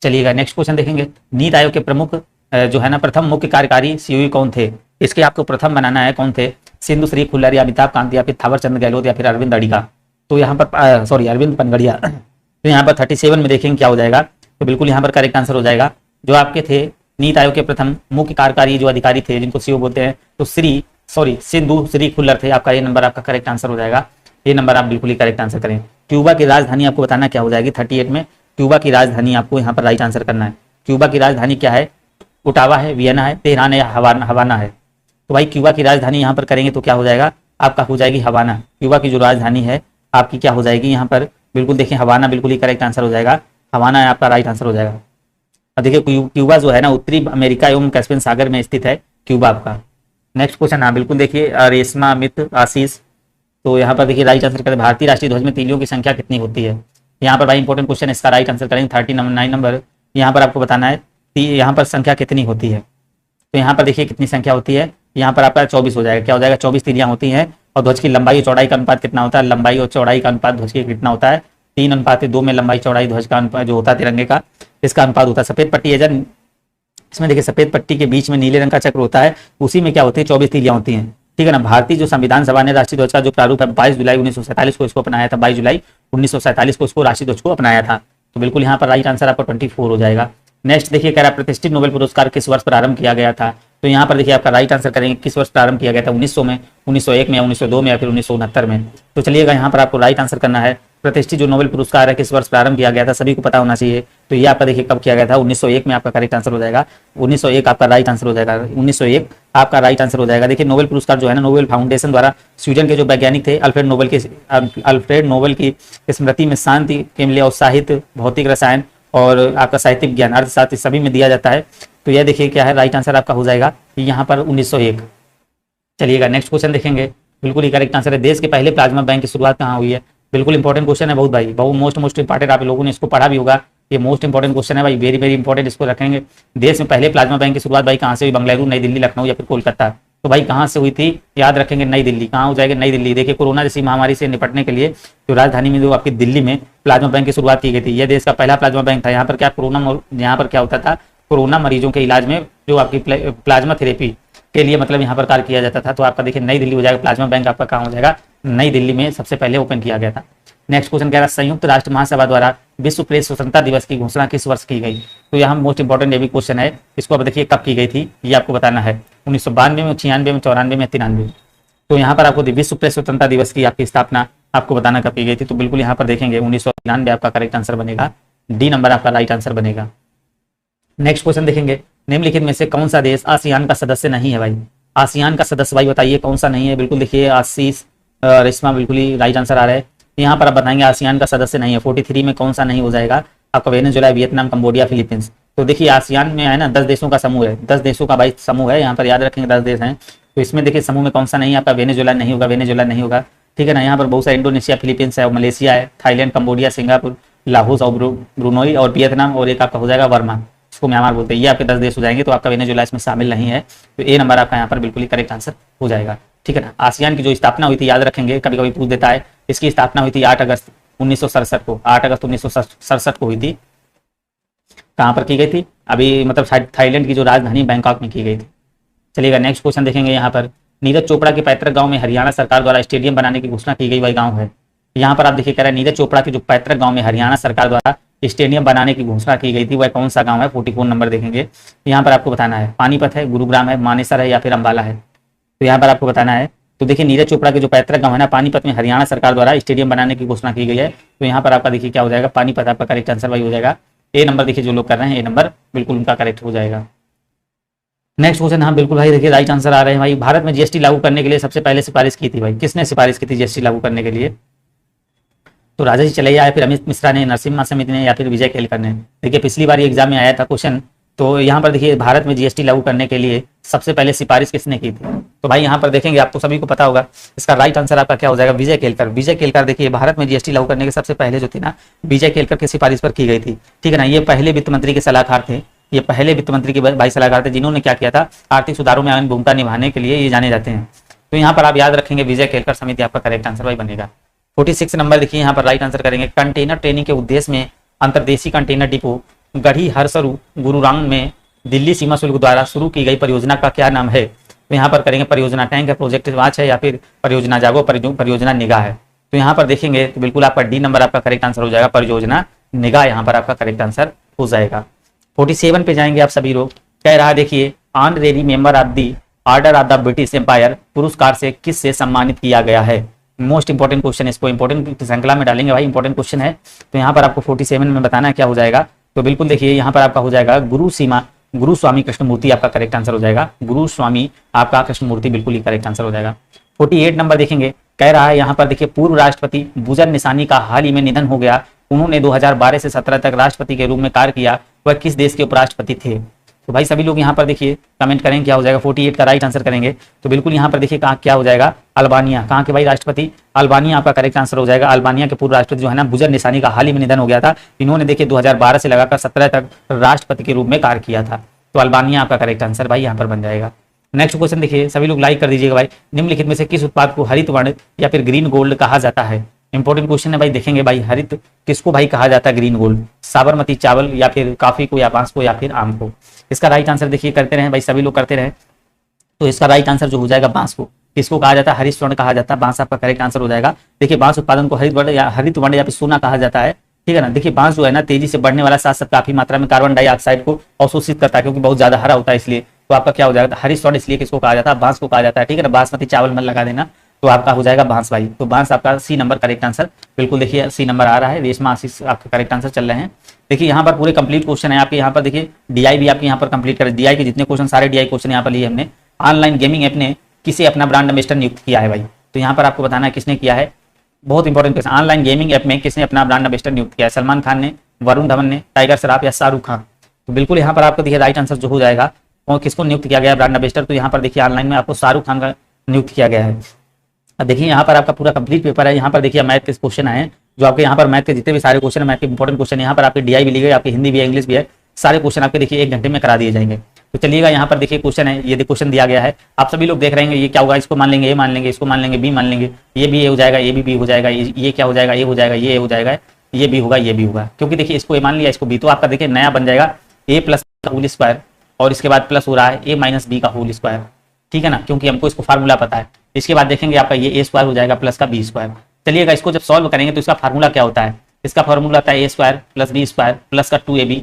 Speaker 1: चलिएगा नेक्स्ट क्वेश्चन देखेंगे, नीति आयोग के प्रमुख जो है ना प्रथम मुख्य कार्यकारी सीईओ कौन थे, इसके आपको प्रथम बनाना है कौन थे, सिंधु श्री खुल्लर या अमिताभ कांत या फिर थावर चंद गहलोत या फिर अरविंद अडिगा। तो यहाँ पर सॉरी अरविंद पनगड़िया। तो यहाँ पर 37 में देखेंगे क्या हो जाएगा, तो बिल्कुल यहाँ पर करेक्ट आंसर हो जाएगा। जो आपके थे नीति आयोग के प्रथम मुख्य कार्यकारी जो अधिकारी थे जिनको सीईओ बोलते हैं, तो सिंधु श्री खुल्लर थे। आपका ये नंबर आपका करेक्ट आंसर हो जाएगा, ये नंबर आप बिल्कुल ही करेक्ट आंसर करें। क्यूबा की राजधानी आपको बताना क्या हो जाएगी 38 में, क्यूबा की राजधानी आपको यहाँ पर राइट आंसर करना है। क्यूबा की राजधानी क्या है, ओटावा है, वियना है, तेहरान है या हवाना है। तो भाई क्यूबा की राजधानी यहाँ पर करेंगे तो क्या हो जाएगा, आपका हो जाएगी हवाना। क्यूबा की जो राजधानी है आपकी क्या हो जाएगी यहाँ पर, बिल्कुल देखिए हवाना बिल्कुल ही करेक्ट आंसर हो जाएगा, हवाना आपका राइट आंसर हो जाएगा। अब देखिए क्यूबा जो है ना उत्तरी अमेरिका एवं कैस्पियन सागर में स्थित है क्यूबा आपका। नेक्स्ट क्वेश्चन हाँ बिल्कुल देखिए रेशमा अमित आशीष। तो यहाँ पर देखिए राइट आंसर करें, भारतीय राष्ट्रीय ध्वज में तीलियों की संख्या कितनी होती है। यहाँ पर भाई इंपॉर्टेंट क्वेश्चन है, इसका राइट आंसर करेंगे 39 नंबर। यहाँ पर आपको बताना है यहाँ पर संख्या कितनी होती है। तो यहाँ पर देखिए कितनी संख्या होती है, यहाँ पर आपका 24 हो जाएगा। क्या हो जाएगा, 24 तीलियां होती हैं। और ध्वज की लंबाई और चौड़ाई का अनुपात कितना होता है, लंबाई और चौड़ाई का अनुपात ध्वज की कितना होता है, 3:2 में लंबाई चौड़ाई ध्वज का अनुपात जो होता है तिरंगे का, इसका अनुपात होता है। सफेद पट्टी है जब इसमें देखिए सफेद पट्टी के बीच में नीले रंग का चक्र होता है, उसी में क्या होती है 24 तीलियां होती हैं, ठीक है ना। भारतीय जो संविधान सभा ने राष्ट्रीय ध्वज का जो प्रारूप है 22 जुलाई 1947 को इसको अपनाया था, 22 जुलाई 1947 को इसको राष्ट्रीय ध्वज को अपनाया था। तो बिल्कुल यहाँ पर राइट आंसर आपका 24 हो जाएगा। नेक्स्ट देखिए कह रहा है प्रतिष्ठित नोबेल पुरस्कार किस वर्ष प्रारंभ किया गया था। तो यहाँ पर देखिए आपका राइट आंसर करेंगे किस वर्ष प्रारंभ किया गया था, 1900 में, 1901 में या 1902 में या फिर 1969 में। तो चलिएगा यहाँ पर आपको राइट आंसर करना है प्रतिष्ठित जो नोबेल पुरस्कार है किस वर्ष प्रारंभ किया गया था, सभी को पता होना चाहिए। तो ये आपका देखिए कब किया गया था, 1901 में आपका करेक्ट आंसर हो जाएगा। 1901 आपका राइट आंसर हो जाएगा, 1901 आपका राइट आंसर हो जाएगा। देखिए नोबेल पुरस्कार जो है ना नोबेल फाउंडेशन द्वारा स्वीडन के जो वैज्ञानिक थे अल्फ्रेड नोबेल की स्मृति में शांति के लिए और साहित्य, भौतिक रसायन और आपका साहित्यिक ज्ञान, अर्थशास्त्र सभी में दिया जाता है। तो यह देखिए क्या है राइट आंसर आपका हो जाएगा यहाँ पर 1901। चलिएगा नेक्स्ट क्वेश्चन देखेंगे, बिल्कुल ही करेक्ट आंसर है देश के पहले प्लाज्मा बैंक की शुरुआत कहाँ हुई है। बिल्कुल इंपॉर्टेंट क्वेश्चन है बहुत भाई, बहुत मोस्ट इंपॉर्टेंट, आप लोगों ने इसको पढ़ा भी होगा, ये मोस्ट इंपॉर्टेंट क्वेश्चन है भाई, वेरी वेरी इंपॉर्टेंट, इसको रखेंगे। देश में पहले प्लाज्मा बैंक की शुरुआत भाई कहाँ से हुई, बेंगलुरु, नई दिल्ली, लखनऊ या फिर कोलकाता। तो भाई कहाँ से हुई थी, याद रखेंगे नई दिल्ली। कहाँ हो जाएगा, नई दिल्ली। देखिए कोरोना जैसी महामारी से निपटने के लिए जो राजधानी में जो आपकी दिल्ली में प्लाज्मा बैंक की शुरुआत की गई थी, यह देश का पहला प्लाज्मा बैंक था। यहाँ पर क्या यहाँ पर क्या होता था, कोरोना मरीजों के इलाज में जो आपकी प्लाज्मा थेरेपी के लिए मतलब यहाँ पर कार्य किया जाता था। तो आपका देखिए नई दिल्ली हो जाएगा, प्लाज्मा बैंक आपका कहाँ हो जाएगा, नई दिल्ली में सबसे पहले ओपन किया गया था। नेक्स्ट क्वेश्चन कह रहा है संयुक्त राष्ट्र महासभा द्वारा विश्व प्रेस स्वतंत्रता दिवस की घोषणा किस वर्ष की गई। तो यहाँ मोस्ट इंपॉर्टेंट ये भी क्वेश्चन है, इसको अब देखिए कब की गई थी, ये आपको बताना है, 1992 में, 96 में, 94 में, 93। तो यहाँ पर आपको विश्व प्रेस स्वतंत्रता दिवस की आपकी स्थापना आपको बताना कब की गई थी। तो बिल्कुल यहाँ पर देखेंगे 1993 आपका करेक्ट आंसर बनेगा, डी नंबर आपका राइट आंसर बनेगा। नेक्स्ट क्वेश्चन देखेंगे, निम्नलिखित में से कौन सा देश आसियान का सदस्य नहीं है भाई। आसियान का सदस्य भाई बताइए कौन सा नहीं है। बिल्कुल देखिए आशीष रेशमा बिल्कुल ही राइट आंसर आ रहा है। यहाँ पर आप बताएंगे आसियान का सदस्य नहीं है, 43 में कौन सा नहीं हो जाएगा आपका, वेनेजुएला, वियतनाम, कंबोडिया, फिलीपींस। तो देखिए आसियान में है ना 10 देशों का समूह है, 10 देशों का भाई समूह है, यहाँ पर याद रखेंगे 10 देश हैं। तो इसमें देखिए समूह में कौन सा नहीं है आपका, वेनेजुएला नहीं होगा, वेनेजुएला नहीं होगा, ठीक है ना। यहाँ पर बहुत सारे इंडोनेशिया, फिलीपींस है, मलेशिया है, थाईलैंड, कंबोडिया, सिंगापुर, लाहौस और ब्रुनोई और वियतनाम, और एक आपका हो जाएगा वर्मा, इसको म्यांमार बोलते हैं। ये आपके 10 देश हो जाएंगे। तो आपका वेनेजुएला इसमें शामिल नहीं है। तो ए नंबर आपका यहाँ पर बिल्कुल ही करेक्ट आंसर हो जाएगा। ठीक है ना। आसियान की जो स्थापना हुई थी याद रखेंगे, कभी कभी पूछ देता है। इसकी स्थापना हुई थी 8 अगस्त 1967 को, 8 अगस्त 1967 को हुई थी। कहाँ पर की गई थी? अभी मतलब थाईलैंड की जो राजधानी बैंकॉक में की गई थी। चलिएगा नेक्स्ट क्वेश्चन देखेंगे। यहाँ पर नीरज चोपड़ा के पैतृक गांव में हरियाणा सरकार द्वारा स्टेडियम बनाने की घोषणा की गई वही गांव है। यहाँ पर आप देखिए कह रहा है नीरज चोपड़ा के जो पैतृक गांव में हरियाणा सरकार द्वारा स्टेडियम बनाने की घोषणा की गई थी वह कौन सा गांव है? 44 नंबर देखेंगे। यहाँ पर आपको बताना है पानीपत है, गुरुग्राम है, मानेसर है या फिर अम्बाला है। तो यहाँ पर आपको बताना है। तो देखिए नीरज चोपड़ा के जो पैतृक गांव है ना पानीपत में हरियाणा सरकार द्वारा स्टेडियम बनाने की घोषणा की गई है। तो यहाँ पर आपका देखिए क्या हो जाएगा? पानीपत आपका करेक्ट आंसर वही हो जाएगा। ए नंबर देखिए जो लोग कर रहे हैं ए नंबर बिल्कुल उनका करेक्ट हो जाएगा। नेक्स्ट क्वेश्चन, हाँ बिल्कुल भाई देखिए राइट आंसर आ रहे हैं भाई। भारत में जीएसटी लागू करने के लिए सबसे पहले सिफारिश की थी भाई, किसने सिफारिश की थी जीएसटी लागू करने के लिए? तो राजा जी चलैया या फिर अमित मिश्रा ने, नरसिम्हा समिति ने या फिर विजय केलकर ने। देखिए पिछली बार ये एग्जाम में आया था क्वेश्चन। तो यहाँ पर देखिए भारत में जीएसटी लागू करने के लिए सबसे पहले सिफारिश किसने की थी? तो भाई यहाँ पर देखेंगे आपको सभी को पता होगा इसका राइट आंसर आपका क्या हो जाएगा? विजय केलकर। विजय केलकर देखिए भारत में जीएसटी लागू करने के सबसे पहले जो थी ना विजय केलकर की सिफारिश पर की गई थी। ठीक है ना। ये पहले वित्त मंत्री के सलाहकार थे। ये पहले वित्त मंत्री के भाई सलाहकार थे जिन्होंने क्या किया था? आर्थिक सुधारों में अहम भूमिका निभाने के लिए ये जाने जाते हैं। तो यहाँ पर आप याद रखेंगे विजय केलकर समिति आपका करेक्ट आंसर भाई बनेगा। 46 नंबर देखिए यहाँ पर राइट आंसर करेंगे। कंटेनर ट्रेनिंग के उद्देश्य में अंतर्देशीय कंटेनर डिपो गढ़ी हरसरू गुरुग्राम में दिल्ली सीमा शुल्क द्वारा शुरू की गई परियोजना का क्या नाम है? तो यहाँ पर करेंगे परियोजना टैंक है, प्रोजेक्ट वाच है या फिर परियोजना जागो, परियोजना निगाह है। तो यहाँ पर देखेंगे तो बिल्कुल आपका डी नंबर आपका करेक्ट आंसर हो जाएगा। परियोजना निगाह यहाँ पर आपका करेक्ट आंसर हो जाएगा। 47 पे जाएंगे आप सभी लोग। कह रहा है देखिए honorary member of the order of the British Empire पुरस्कार से किस से सम्मानित किया गया है? मोस्ट इंपॉर्टेंट क्वेश्चन, इसको इंपॉर्टेंट श्रृंखला में डालेंगे भाई, इंपॉर्टेंट क्वेश्चन है। तो यहाँ पर आपको 47 में बताना है क्या हो जाएगा। तो बिल्कुल देखिए यहाँ पर आपका हो जाएगा गुरु स्वामी कृष्णमूर्ति आपका करेक्ट आंसर हो जाएगा। गुरु स्वामी आपका कृष्णमूर्ति बिल्कुल ही करेक्ट आंसर हो जाएगा। 48 नंबर देखेंगे। कह रहा है यहाँ पर देखिए पूर्व राष्ट्रपति बुजर निशानी का हाल ही में निधन हो गया। उन्होंने 2012 से 17 तक राष्ट्रपति के रूप में कार्य किया। वह किस देश के उपराष्ट्रपति थे? तो भाई सभी लोग यहाँ पर देखिए कमेंट करेंगे क्या हो जाएगा। 48 का राइट आंसर करेंगे। तो बिल्कुल यहाँ पर देखिए कहाँ क्या हो जाएगा? अल्बानिया। कहाँ के भाई राष्ट्रपति? अल्बानिया आपका करेक्ट आंसर हो जाएगा। अल्बानिया के पूर्व राष्ट्रपति जो है ना बुजर निशानी का हाल ही में निधन हो गया था। इन्होंने देखिए 2012 से लगाकर 17 तक राष्ट्रपति के रूप में कार्य किया था। तो अल्बानिया आपका करेक्ट आंसर भाई यहाँ पर बन जाएगा। नेक्स्ट क्वेश्चन देखिए सभी लोग लाइक कर दीजिएगा भाई। निम्नलिखित में से किस उत्पाद को हरित वर्ण या फिर ग्रीन गोल्ड कहा जाता है? इंपॉर्टेंट क्वेश्चन है भाई। देखेंगे भाई हरित किसको भाई कहा जाता है? Green gold. साबरमती चावल या फिर कॉफी को या बांस को या फिर आम को? इसका राइट आंसर देखिए करते रहे भाई सभी लोग करते रहे। तो इसका राइट आंसर जो हो जाएगा बांस को। किसको कहा जाता है? हरित स्वर्ण कहा जाता है। बांस आपका करेक्ट आंसर हो जाएगा। देखिए बांस उत्पादन को हरित वर्ण या फिर सोना कहा जाता है। ठीक है ना। देखिए बांस जो है ना तेजी से बढ़ने वाला साथ साथ काफी मात्रा में कार्बन डाइऑक्साइड को अवशोषित करता है क्योंकि बहुत ज्यादा हरा होता है इसलिए। तो आपका क्या हो जाएगा? हरित स्वर्ण इसलिए किसको कहा जाता है? बांस को कहा जाता है। ठीक है ना। बासमती चावल में लगा देना तो आपका हो जाएगा बांस भाई। तो बांस आपका सी नंबर करेक्ट आंसर बिल्कुल देखिए सी नंबर आ रहा है। रेशमा आशीष आपका करेक्ट आंसर चल रहे हैं। देखिए यहाँ पर पूरे कंप्लीट क्वेश्चन है आपके। यहाँ पर देखिए डीआई भी आपके यहाँ पर कंप्लीट करें। डीआई के जितने क्वेश्चन सारे डीआई क्वेश्चन यहाँ पर लिए हमने। ऑनलाइन गेमिंग ऐप ने किसे अपना ब्रांड एम्बेसडर नियुक्त किया है भाई? तो यहाँ पर आपको बताना है किसने किया है। बहुत important question. Online gaming app में किसने अपना ब्रांड एम्बेसडर नियुक्त किया है? सलमान खान ने, वरुण धवन ने, टाइगर श्रॉफ या शाहरुख खान? तो बिल्कुल यहाँ पर आपको देखिए राइट आंसर जो हो जाएगा और किसको नियुक्त किया गया ब्रांड एम्बेसडर? तो यहाँ पर देखिए ऑनलाइन में आपको शाहरुख खान का नियुक्त किया गया है। अब देखिए यहाँ पर आपका पूरा कंप्लीट पेपर है। यहाँ पर देखिए मैथ के क्वेश्चन आए जो आपके यहाँ पर मैथ के जितने भी सारे क्वेश्चन है मैथ के इंपॉर्टेंट क्वेश्चन यहाँ पर आपके डीआई भी ली गई, आपकी हिंदी भी है, इंग्लिश भी है। सारे क्वेश्चन आपके देखिए 1 घंटे में करा दिए जाएंगे। तो चलिएगा यहाँ पर देखिए क्वेश्चन है, ये क्वेश्चन दिया गया है। आप सभी लोग देख रहे हैं ये क्या होगा? इसको मान लेंगे, ये मान लेंगे, इसको मान लेंगे, बी मान लेंगे, ये भी ए हो जाएगा, ये भी हो जाएगा, ये क्या हो जाएगा? ये हो जाएगा, ये हो जाएगा, ये भी होगा, ये भी होगा। क्योंकि देखिए इसको ए मान लिया, इसको बी, तो आपका देखिए नया बन जाएगा ए प्लस का होल स्क्वायर और इसके बाद प्लस हो रहा है ए माइनस बी का होल स्क्वायर। ठीक है ना। क्योंकि हमको इसको फार्मूला पता है। इसके बाद देखेंगे आपका ये ए स्क्वायर हो जाएगा प्लस का बी स्क्वायर। चलिएगा इसको जब सॉल्व करेंगे तो इसका फार्मूला क्या होता है? इसका फार्मूला होता है a square plus b square plus का 2ab।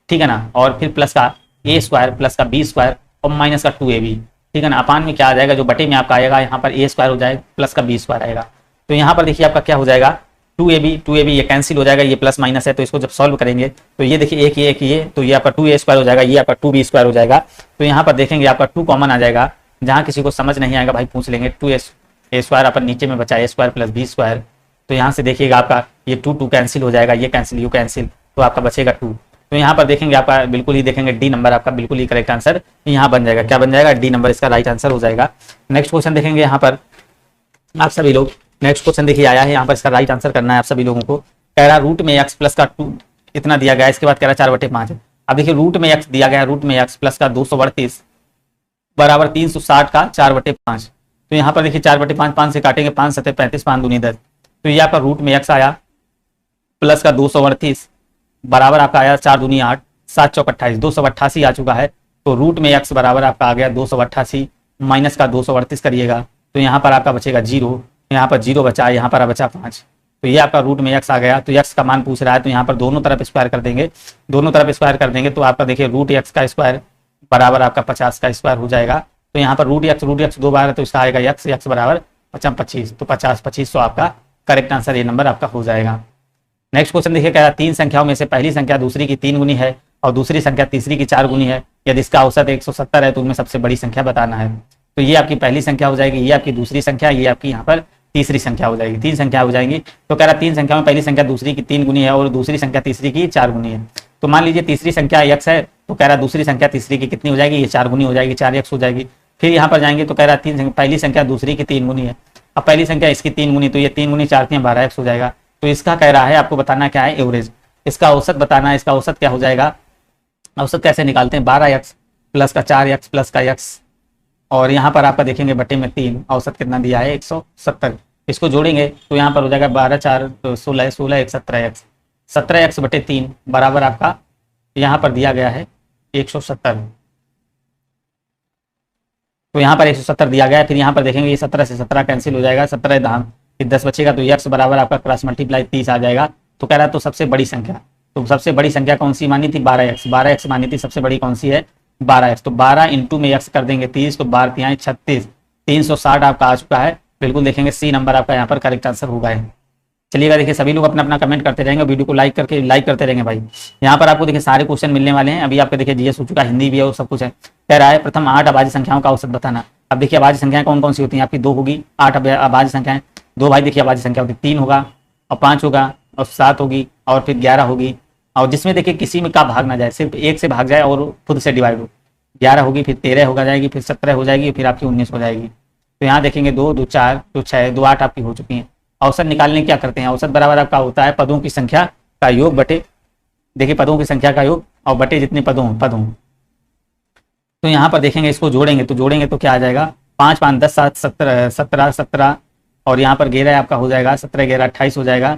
Speaker 1: ठीक है ना। और फिर प्लस का ए स्क्वायर प्लस का बी स्क्वायर और माइनस का 2ab। ठीक है ना। अपान में क्या आ जाएगा? जो बटे में आपका आएगा यहाँ पर ए स्क्वायर हो जाएगा प्लस का बी स्क्वायर आएगा। तो यहाँ पर देखिए आपका क्या हो जाएगा? 2ab ये कैंसिल हो जाएगा, ये प्लस माइनस है। तो इसको जब सॉल्व करेंगे तो ये देखिए एक ये तो ये आपका 2a स्क्वायर हो जाएगा, ये आपका 2b स्क्वायर हो जाएगा। तो यहाँ पर देखेंगे आपका 2 कॉमन आ जाएगा। जहाँ किसी को समझ नहीं आएगा भाई पूछ लेंगे। 2a स्क्वायर अपन नीचे में बचा ए स्क्वायर प्लस बी स्क्वायर। तो यहाँ से देखिएगा आपका ये 2 कैंसिल हो जाएगा, ये कैंसिल, यू कैंसिल, तो आपका बचेगा 2। तो यहाँ पर देखेंगे आपका बिल्कुल ही देखेंगे डी नंबर आपका बिल्कुल ही करेक्ट आंसर यहाँ बन जाएगा। क्या बन जाएगा? डी नंबर इसका राइट आंसर हो जाएगा। नेक्स्ट क्वेश्चन देखेंगे यहाँ पर आप सभी लोग। नेक्स्ट क्वेश्चन देखिए आया है यहाँ पर, इसका राइट आंसर करना है आप सभी लोगों को। कह रहा रूट में एक्स प्लस का 2 इतना दिया गया, इसके बाद कह रहा 4/5 है। अब देखिए रूट में एक्स दिया गया है, रूट में एक्स प्लस का 238 बराबर 360 का 4/5। तो यहाँ पर देखिए 4/5, 5 से काटेंगे, 5 7 35, 5 दूनी 10। तो ये आपका रूट में एक्स आया प्लस का 238 बराबर आपका आया 4 दूनी 8, 7 चौक 28, 288 आ चुका है। तो रूट में एक्स बराबर आपका आ गया 288 माइनस का 238 करिएगा तो यहाँ पर आपका बचेगा 0, यहाँ पर 0 बचा, यहाँ पर बचा 5। तो ये आपका रूट में एक्स आ गया। तो एक्स का मान पूछ रहा है तो यहाँ पर दोनों तरफ स्क्वायर कर देंगे, दोनों तरफ स्क्वायर कर देंगे तो आपका देखिए रूट एक्स का स्क्वायर बराबर आपका 50 का स्क्वायर हो जाएगा। तो यहाँ पर रूट एक्स 2 बार है तो इसका आएगा एक्स बराबर 25, तो 50 25 तो आपका करेक्ट आंसर ये नंबर आपका हो जाएगा। नेक्स्ट क्वेश्चन देखिए कह रहा 3 संख्याओं में से पहली संख्या दूसरी की 3 गुनी है और दूसरी संख्या तीसरी की 4 गुनी है, यदि इसका औसत 170 है तो उनमें सबसे बड़ी संख्या बताना है। तो ये आपकी पहली संख्या हो जाएगी, ये आपकी दूसरी संख्या, ये आपकी यहाँ पर तीसरी संख्या हो जाएगी, 3 संख्या हो जाएंगी। तो कह रहा 3 संख्या में पहली संख्या दूसरी की 3 गुनी है और दूसरी संख्या तीसरी की 4 गुनी है। तो मान लीजिए तीसरी संख्या x है तो कह रहा दूसरी संख्या तीसरी की कितनी हो जाएगी, ये 4 गुनी हो जाएगी, 4x हो जाएगी। फिर यहाँ पर जाएंगे तो कह रहा पहली संख्या दूसरी की 3 गुनी है, अब पहली संख्या इसकी 3 गुनी, तो ये 3 गुनी 4 3 12x हो जाएगा। तो इसका कह रहा है आपको बताना क्या है, एवरेज, इसका औसत बताना है। इसका औसत क्या हो जाएगा, औसत कैसे निकालते हैं, 12x प्लस का 4x प्लस का x और यहाँ पर आपका देखेंगे बटे में 3, औसत कितना दिया है 170। इसको जोड़ेंगे तो यहाँ पर हो जाएगा 12 4 16 16 1 17x, 17x बटे 3 बराबर आपका यहाँ पर दिया गया है 170। तो यहाँ पर 170 दिया गया है। फिर यहाँ पर देखेंगे ये 17 से 17 कैंसिल हो जाएगा, 17 धाम फिर 10 बचेगा तो x बराबर आपका क्रॉस मल्टीप्लाई 30 आ जाएगा। तो कह रहा है तो सबसे बड़ी संख्या, तो सबसे बड़ी संख्या कौन सी मानी थी, 12x मानी थी, सबसे बड़ी कौन सी है 12x। तो 12 इंटू में x कर देंगे 30, तो 12 तिहाई 36, 360 आपका आ चुका है। बिल्कुल देखेंगे सी नंबर आपका यहाँ पर करेक्ट आंसर होगा। चलिएगा देखिए सभी लोग अपना अपना कमेंट करते रहेंगे, वीडियो को लाइक करते रहेंगे भाई। यहाँ पर आपको देखिए सारे क्वेश्चन मिलने वाले हैं। अभी आपके देखिए जीएस हो चुका, हिंदी भी है और सब कुछ है। कह रहा है प्रथम 8 अभाज्य संख्याओं का औसत बताना। अब देखिए अभाज्य संख्याएं कौन कौन सी होती हैं, आपकी 2 होगी, 8 अभाज्य संख्याएं, 2 भाई देखिए अभाज्य संख्या होती है, 3 होगा और 5 होगा और 7 होगी और फिर 11 होगी, और जिसमें देखिए किसी में का भाग ना जाए, सिर्फ 1 से भाग जाए और खुद से डिवाइड हो। 11 होगी, फिर 13 होगा जाएगी, फिर 17 हो जाएगी, फिर आपकी 19 हो जाएगी। तो यहाँ देखेंगे 2 2 4 2 6 2 8 आपकी हो चुकी हैं। औसत निकालने क्या करते हैं, औसत बराबर आपका होता है पदों की संख्या का योग बटे, देखिए पदों की संख्या का योग और बटे जितने पद हों। तो यहाँ पर देखेंगे इसको जोड़ेंगे तो क्या आ जाएगा, 5 5 10 7 17 17 और यहाँ पर 11 आपका हो जाएगा, 17 11 28 हो जाएगा।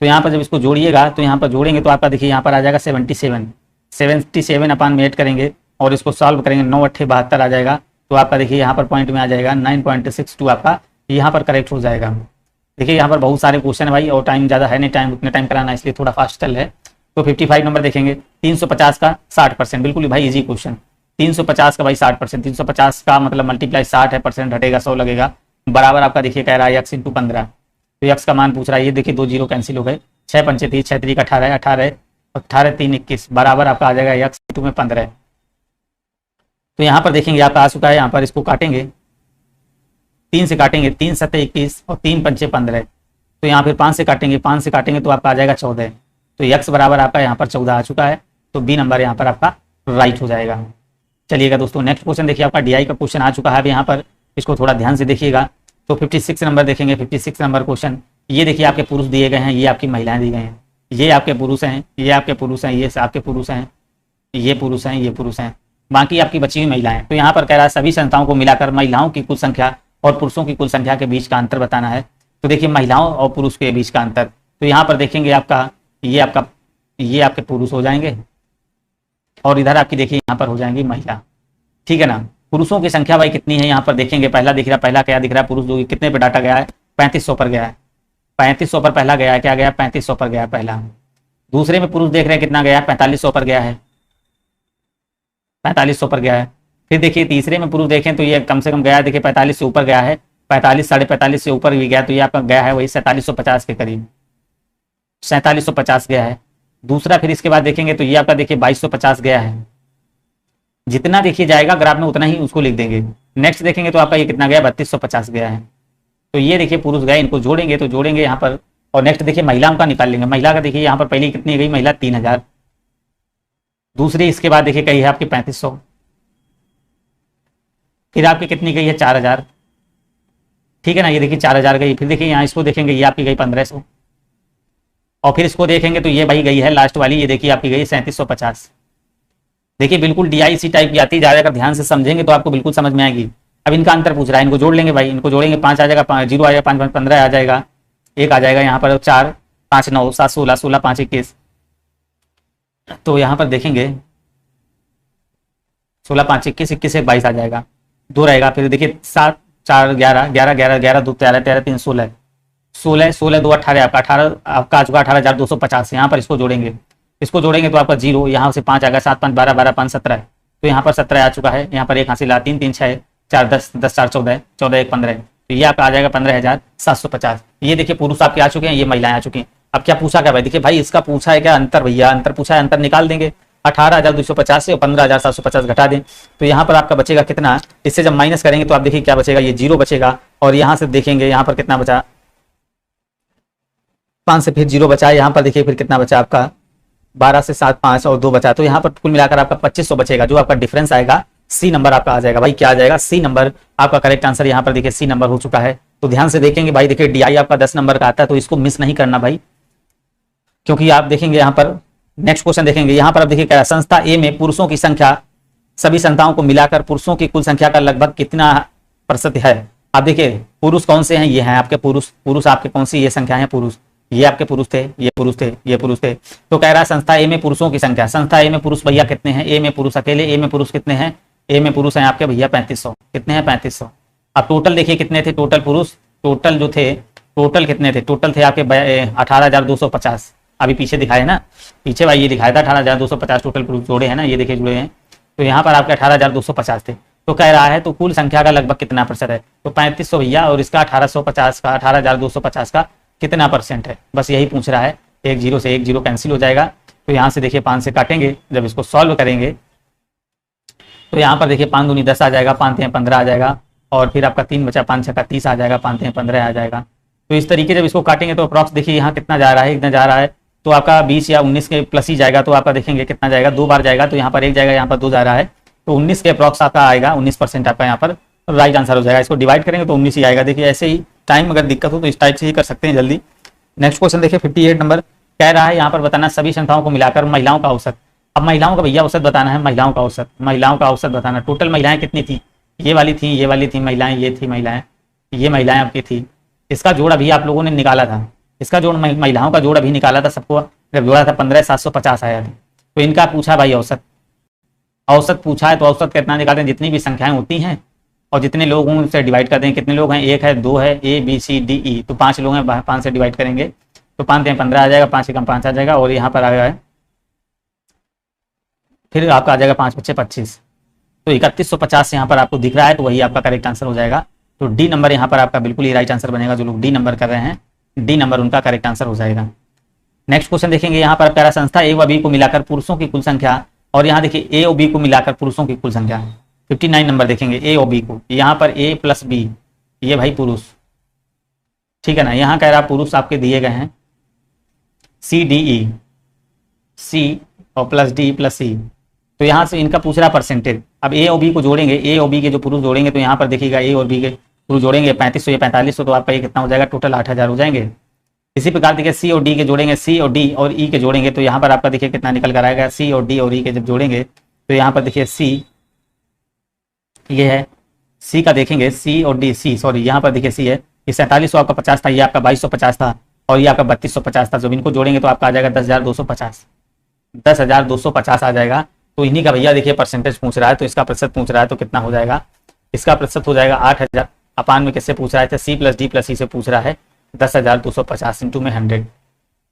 Speaker 1: तो यहाँ पर जब इसको जोड़िएगा तो यहाँ पर जोड़ेंगे तो आपका देखिए यहाँ पर आ जाएगा 77 अपान में 8 करेंगे और इसको सॉल्व करेंगे, 9 8 72 आ जाएगा। तो आपका देखिए यहाँ पर पॉइंट में आ जाएगा 9.62 आपका यहाँ पर करेक्ट हो जाएगा। देखिए यहाँ पर बहुत सारे क्वेश्चन है भाई और टाइम ज़्यादा है नहीं, टाइम उतने टाइम कराना इसलिए थोड़ा फास्ट चल है। तो 55 नंबर देखेंगे, 350 का 60%, बिल्कुल भाई इजी क्वेश्चन। 350 का भाई 60%, 350 का मतलब मल्टीप्लाई 60 है, परसेंट हटेगा 100 लगेगा, बराबर आपका देखिए कह रहा है x इंटू 15। तो x का मान पूछ रहा है, ये देखिए 2 0 कैंसिल हो गए, 6 पंचे 30, 6 3 18 18 18 3 21 बराबर आपका आ जाएगा x इंटू में 15। तो यहाँ पर देखेंगे आपका आ चुका है, यहाँ पर इसको काटेंगे 3 से काटेंगे, 3 7 21 और 3 पंचे 15। तो यहाँ फिर 5 से काटेंगे तो आपका आ जाएगा 14। तो x बराबर आपका यहाँ पर 14 आ चुका है। तो बी नंबर यहाँ पर आपका राइट हो जाएगा। चलिएगा दोस्तों नेक्स्ट क्वेश्चन देखिए, आपका डीआई का क्वेश्चन आ चुका है। अब यहाँ पर इसको थोड़ा ध्यान से देखिएगा। तो 56 नंबर देखेंगे, 56 नंबर क्वेश्चन, ये देखिए आपके पुरुष दिए गए हैं, ये आपकी महिलाएं दी गई हैं, ये आपके पुरुष हैं, ये आपके पुरुष हैं, ये आपके पुरुष हैं, ये पुरुष हैं, ये पुरुष हैं, बाकी आपकी बची हुई महिलाएं। तो यहाँ पर कह रहा है सभी संस्थाओं को मिलाकर महिलाओं की कुल संख्या और पुरुषों की कुल संख्या के बीच का अंतर बताना है। तो देखिए महिलाओं और पुरुष के बीच का अंतर, तो यहाँ पर देखेंगे आपका ये आपके पुरुष हो जाएंगे और इधर आपकी देखिए यहाँ पर हो जाएंगी महिला, ठीक है ना। पुरुषों की संख्या भाई कितनी है यहाँ पर देखेंगे, पहला क्या दिख रहा है, पुरुष जो कितने पे डाटा गया है, 3500 पर गया है, 3500 पर पहला गया है, क्या गया 3500 पर गया है पहला। दूसरे में पुरुष देख रहे हैं कितना गया है, 4500 पर गया है, 4500 पर गया है। फिर देखिए तीसरे में पुरुष देखें तो ये कम से कम गया है, देखिए 45 से ऊपर गया है, 45 साढ़े 45 से ऊपर भी गया, तो ये आपका गया है वही 4750 के करीब, 4750 गया है। दूसरा फिर इसके बाद देखेंगे तो ये आपका देखिए 2250 गया है। जितना देखिए जाएगा ग्राफ में उतना ही उसको लिख देंगे। नेक्स्ट देखेंगे तो आपका ये कितना गया, 3250 गया है। तो ये देखिए पुरुष गए, इनको जोड़ेंगे यहाँ पर। और नेक्स्ट देखिए महिलाओं का निकाल लेंगे। महिला का देखिए यहाँ पर पहले कितनी गई महिला, 3000। दूसरी इसके बाद देखिए कही है आपकी 3500, फिर आपकी कितनी गई है 4000, ठीक है ना। ये देखिए 4000 गई। फिर देखिए यहाँ इसको देखेंगे, ये आपकी गई 1500, और फिर इसको देखेंगे तो ये भाई गई है लास्ट वाली, ये देखिए आपकी गई 3750। देखिए बिल्कुल डीआईसी टाइप की आती है, ज्यादा अगर ध्यान से समझेंगे तो आपको बिल्कुल समझ में आएगी। अब इनका अंतर पूछ रहा है, इनको जोड़ लेंगे भाई, इनको जोड़ेंगे 5 आ जाएगा, 0 आ जाएगा, 5 15 आ जाएगा, 1 आ जाएगा यहाँ पर, 4 5 9 7 16, 16 5 21। तो यहाँ पर देखेंगे 16 5 21, 21 से 22 आ जाएगा, 2 रहेगा। फिर देखिए 7 4 11 11 11 11 2 13 13 3 16 16 16 2 18 आपका 18 आपका आ चुका 18,250। यहाँ पर इसको जोड़ेंगे, इसको जोड़ेंगे तो आपका 0, यहाँ से 5 आएगा, 7 5 12 12 5 17 है, तो यहाँ पर 17 आ चुका है। यहाँ पर 1 हासिल 3 3 6 4 10 10 4 14 14 1 15, तो ये आपका आ जाएगा 15,750। ये देखिए पुरुष आपके आ चुके हैं, ये महिलाएं आ चुकी हैं। अब क्या पूछा क्या भाई, देखिए भाई इसका पूछा है क्या अंतर, भैया अंतर पूछा है, अंतर निकाल देंगे। 18,250 से 15,750 घटा दें तो यहाँ पर आपका बचेगा कितना, इससे जब माइनस करेंगे तो आप देखिए क्या बचेगा, ये 0 बचेगा। और यहाँ से देखेंगे यहाँ पर कितना बचा, 5 से फिर 0 बचा, यहाँ पर देखिए फिर कितना बचा आपका, 12 से 7 5 और 2 बचा, तो यहाँ पर कुल मिलाकर आपका 2500 बचेगा। जो आपका डिफरेंस आएगा सी नंबर आपका आ जाएगा। भाई क्या आ जाएगा, सी नंबर आपका करेक्ट आंसर यहाँ पर देखिए सी नंबर हो चुका है। तो ध्यान से देखेंगे भाई, देखिए डीआई आपका 10 नंबर का आता है, तो इसको मिस नहीं करना भाई, क्योंकि आप देखेंगे यहाँ पर नेक्स्ट क्वेश्चन देखेंगे, यहाँ पर आप देखिए क्या, संस्था ए में पुरुषों की संख्या सभी संस्थाओं को मिलाकर पुरुषों की कुल संख्या का लगभग कितना प्रतिशत है। आप देखिए पुरुष कौन से हैं, ये हैं आपके पुरुष, पुरुष आपके कौन सी ये संख्या है, पुरुष ये आपके पुरुष थे, ये पुरुष थे, ये पुरुष थे। तो कह रहा है संस्था ए में पुरुषों की संख्या, संस्था ए में पुरुष भैया कितने हैं, ए में पुरुष अकेले, ए में पुरुष कितने हैं, ए में पुरुष हैं आपके भैया 3500, कितने हैं 3500। अब टोटल देखिए कितने थे टोटल पुरुष, टोटल जो थे टोटल कितने थे, टोटल थे आपके 18,250। अभी पीछे दिखाए ना, पीछे भाई ये दिखाया था 18,250 टोटल पुरुष जोड़े हैं ना, ये देखिए जुड़े हैं, तो यहाँ पर आपके 18,250 थे। तो कह रहा है तो कुल संख्या का लगभग कितना प्रतिशत है, तो 3500 भैया, और इसका 1850 का 18,250 का कितना परसेंट है, बस यही पूछ रहा है। 1 0 से 1 0 कैंसिल हो जाएगा, तो यहाँ से देखिए 5 से काटेंगे, जब इसको सॉल्व करेंगे तो यहाँ पर देखिए 5 दूनी 10 आ जाएगा, 5 3 15 आ जाएगा, और फिर आपका 3 बचा, 5 6 30 आ जाएगा, 5 3 15 आ जाएगा। तो इस तरीके जब इसको काटेंगे तो अप्रॉक्स देखिए यहाँ कितना जा रहा है, इतना जा रहा है, तो आपका 20 या 19 के प्लस ही जाएगा, तो आपका देखेंगे कितना जाएगा, 2 बार जाएगा, तो यहाँ पर 1 जाएगा, यहाँ पर 2 जा रहा है, तो 19 के अप्रॉक्स आपका आएगा, 19% आपका यहाँ पर राइट आंसर हो जाएगा। इसको डिवाइड करेंगे तो 19 ही आएगा। देखिए ऐसे ही टाइम अगर दिक्कत हो तो इस टाइप से ही कर सकते हैं जल्दी। नेक्स्ट क्वेश्चन देखिए 58 नंबर, कह रहा है यहाँ पर बताना सभी संख्याओं को मिलाकर महिलाओं का औसत। अब महिलाओं का भैया औसत बताना है, महिलाओं का औसत, महिलाओं का औसत बताना, टोटल महिलाएं कितनी थी, ये वाली थी, ये वाली थी महिलाएं, ये थी महिलाएं, ये महिलाएं आपकी थी। इसका जोड़ अभी आप लोगों ने निकाला था, इसका जोड़ महिलाओं का जोड़ अभी निकाला था, सबको जब जोड़ा था 15,750 आया था। तो इनका पूछा भाई औसत, औसत पूछा है तो औसत कितना निकालते हैं, जितनी भी संख्याएं होती हैं और जितने लोग हों उनसे डिवाइड कर दें। कितने लोग हैं, 1 है, 2 है, A B C D E, तो 5 लोग हैं, 5 से डिवाइड करेंगे तो 5 3 15 आ जाएगा, 5 से कम 5 आ जाएगा, और यहाँ पर आ गया है फिर आपका आ जाएगा 5 बच्चे 25, तो 3150 यहाँ पर आपको दिख रहा है, तो वही आपका करेक्ट आंसर हो जाएगा। तो डी नंबर यहाँ पर आपका बिल्कुल ही राइट आंसर बनेगा। जो लोग डी नंबर कर रहे हैं, डी नंबर उनका करेक्ट आंसर हो जाएगा। नेक्स्ट क्वेश्चन देखेंगे, यहाँ पर प्यारा संस्था ए व बी को मिलाकर पुरुषों की कुल संख्या, और यहाँ देखिए ए और बी को मिलाकर पुरुषों की कुल संख्या। 59 नंबर देखेंगे ए और बी को, यहाँ पर ए प्लस बी, ये भाई पुरुष, ठीक है ना। यहाँ कह रहा पुरुष आपके दिए गए हैं सी डी ई, सी और प्लस डी प्लस सी, तो यहाँ से इनका पूछ रहा परसेंटेज। अब ए और बी को जोड़ेंगे, ए और बी के जो पुरुष जोड़ेंगे, तो यहाँ पर देखिएगा ए और बी के पुरुष जोड़ेंगे 3500 या 4500, तो आपका ये कितना हो जाएगा, टोटल 8000 हो जाएंगे। इसी प्रकार देखिए सी और डी के जोड़ेंगे, सी और डी और ई के जोड़ेंगे, तो यहाँ पर आपका देखिए कितना निकल कर आएगा, सी और डी और ई के जब जोड़ेंगे तो यहाँ पर देखिए सी ये है, सी का देखेंगे सी और डी, सी सॉरी यहाँ पर देखिए सी है, ये 4700 आपका 50 था, ये आपका 2250 था, और ये आपका 3250 था। जब इनको जोड़ेंगे तो आपका आ जाएगा 10,250, 10,250 आ जाएगा। तो इन्हीं का भैया देखिए परसेंटेज पूछ रहा है, तो इसका प्रतिशत पूछ रहा है, तो कितना हो जाएगा, इसका प्रतिशत हो जाएगा 8000 अपान में किससे पूछ रहा है, सी प्लस डी प्लस सी से पूछ रहा है, 10,250 इंटू में 100।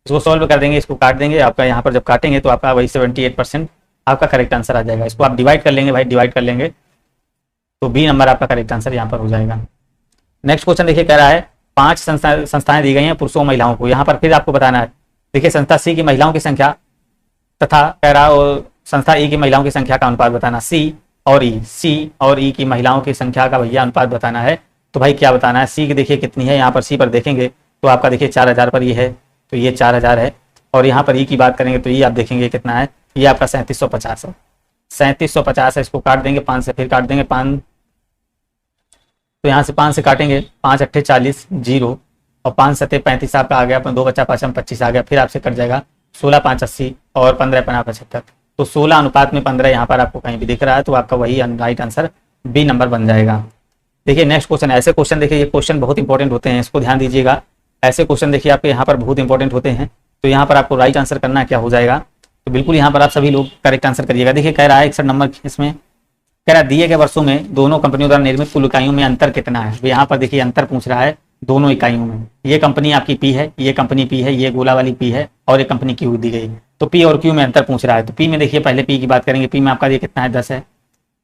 Speaker 1: इसको सॉल्व कर देंगे, इसको काट देंगे, आपका यहाँ पर जब काटेंगे तो आपका वही 78% आपका करेक्ट आंसर आ जाएगा। इसको आप डिवाइड कर लेंगे भाई, डिवाइड कर लेंगे तो बी नंबर आपका करेक्ट आंसर यहाँ पर हो जाएगा। नेक्स्ट क्वेश्चन देखिए, कह रहा है 5 संस्थाएं दी गई हैं पुरुषों और महिलाओं को। यहाँ पर फिर आपको बताना है, देखिए संस्था सी की महिलाओं की संख्या तथा कह रहा है संस्था ई की महिलाओं की संख्या का अनुपात बताना। सी और ई की महिलाओं की संख्या का भैया अनुपात बताना है। तो भाई क्या बताना है, सी की देखिए कितनी है, यहाँ पर सी पर देखेंगे तो आपका देखिए 4000 पर ये है, तो ये 4000 है, और यहाँ पर ई की बात करेंगे तो ये आप देखेंगे कितना है, ये आपका 3750 है, 3750 है। इसको काट देंगे 5 से, फिर काट देंगे 5, तो यहाँ से 5 से काटेंगे, 5 8 40 0, और 5 सत्ते 35 आपका आ गया, 2 बचा 5 25 आ गया, फिर आपसे कट जाएगा 16 5 80 और 15 5 75। तो 16 अनुपात में 15 यहाँ पर आपको कहीं भी दिख रहा है, तो आपका वही राइट आंसर बी नंबर बन जाएगा। देखिए नेक्स्ट क्वेश्चन, ऐसे क्वेश्चन देखिए, ये क्वेश्चन बहुत इंपॉर्टेंट होते हैं, इसको ध्यान दीजिएगा। ऐसे क्वेश्चन देखिए आपके यहाँ पर बहुत इंपॉर्टेंट होते हैं। तो यहाँ पर आपको राइट आंसर करना क्या हो जाएगा, तो बिल्कुल यहाँ पर आप सभी लोग करेक्ट आंसर करिएगा। देखिए कह रहा है 61 नंबर, इसमें कह रहा है दिए गए वर्षों में दोनों कंपनियों द्वारा निर्मित कुल इकाइयों में अंतर कितना है। यहाँ पर देखिए अंतर पूछ रहा है दोनों इकाइयों में। ये कंपनी आपकी पी है, ये कंपनी पी है, ये गोला वाली पी है और ये कंपनी क्यू दी गई। तो पी और क्यू में अंतर पूछ रहा है। तो पी में देखिए पहले पी की बात करेंगे। पी में आपका ये कितना है 10 है,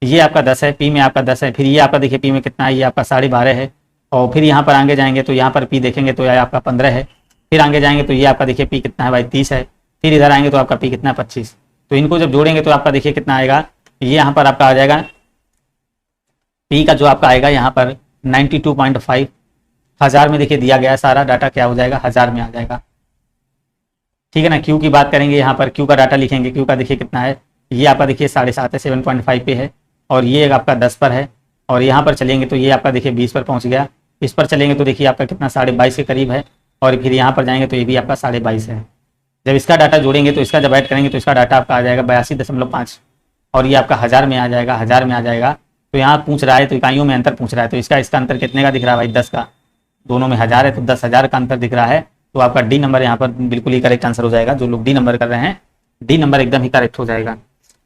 Speaker 1: ये आपका 10 है, पी में आपका 10 है। फिर ये आपका देखिए पी में कितना है, ये आपका 12.5 है। और फिर यहाँ पर आगे जाएंगे तो यहाँ पर पी देखेंगे तो यह आपका 15 है। फिर आगे जाएंगे तो ये आपका देखिए पी कितना है भाई 30 है। फिर इधर आएंगे तो आपका पी कितना है 25। तो इनको जब जोड़ेंगे तो आपका देखिए कितना आएगा, ये यहाँ पर आपका आ जाएगा पी का जो आपका आएगा यहाँ पर 92.5। हजार में देखिए दिया गया है, सारा डाटा क्या हो जाएगा, हजार में आ जाएगा। ठीक है ना। क्यू की बात करेंगे, यहाँ पर क्यू का डाटा लिखेंगे। क्यू का देखिए कितना है, ये आपका देखिए 7.5 है, 7.5 पे है। और ये आपका 10 पर है। और यहाँ पर चलेंगे तो ये आपका देखिए 20 पर पहुँच गया। इस पर चलेंगे तो देखिए आपका कितना 22.5 के करीब है। और फिर यहाँ पर जाएंगे तो ये भी आपका 22.5 है। जब इसका डाटा जोड़ेंगे तो इसका जब ऐड करेंगे तो इसका डाटा आपका आ जाएगा 82.5 और ये आपका हजार में आ जाएगा, हजार में आ जाएगा। तो यहाँ पूछ रहा है तो इकाइयों में अंतर पूछ रहा है, तो इसका अंतर कितने का दिख रहा है भाई 10 का। दोनों में हजार है तो 10,000 का अंतर दिख रहा है। तो आपका डी नंबर यहाँ पर बिल्कुल ही करेक्ट आंसर हो जाएगा। जो लोग डी नंबर कर रहे हैं, डी नंबर एकदम ही करेक्ट हो जाएगा।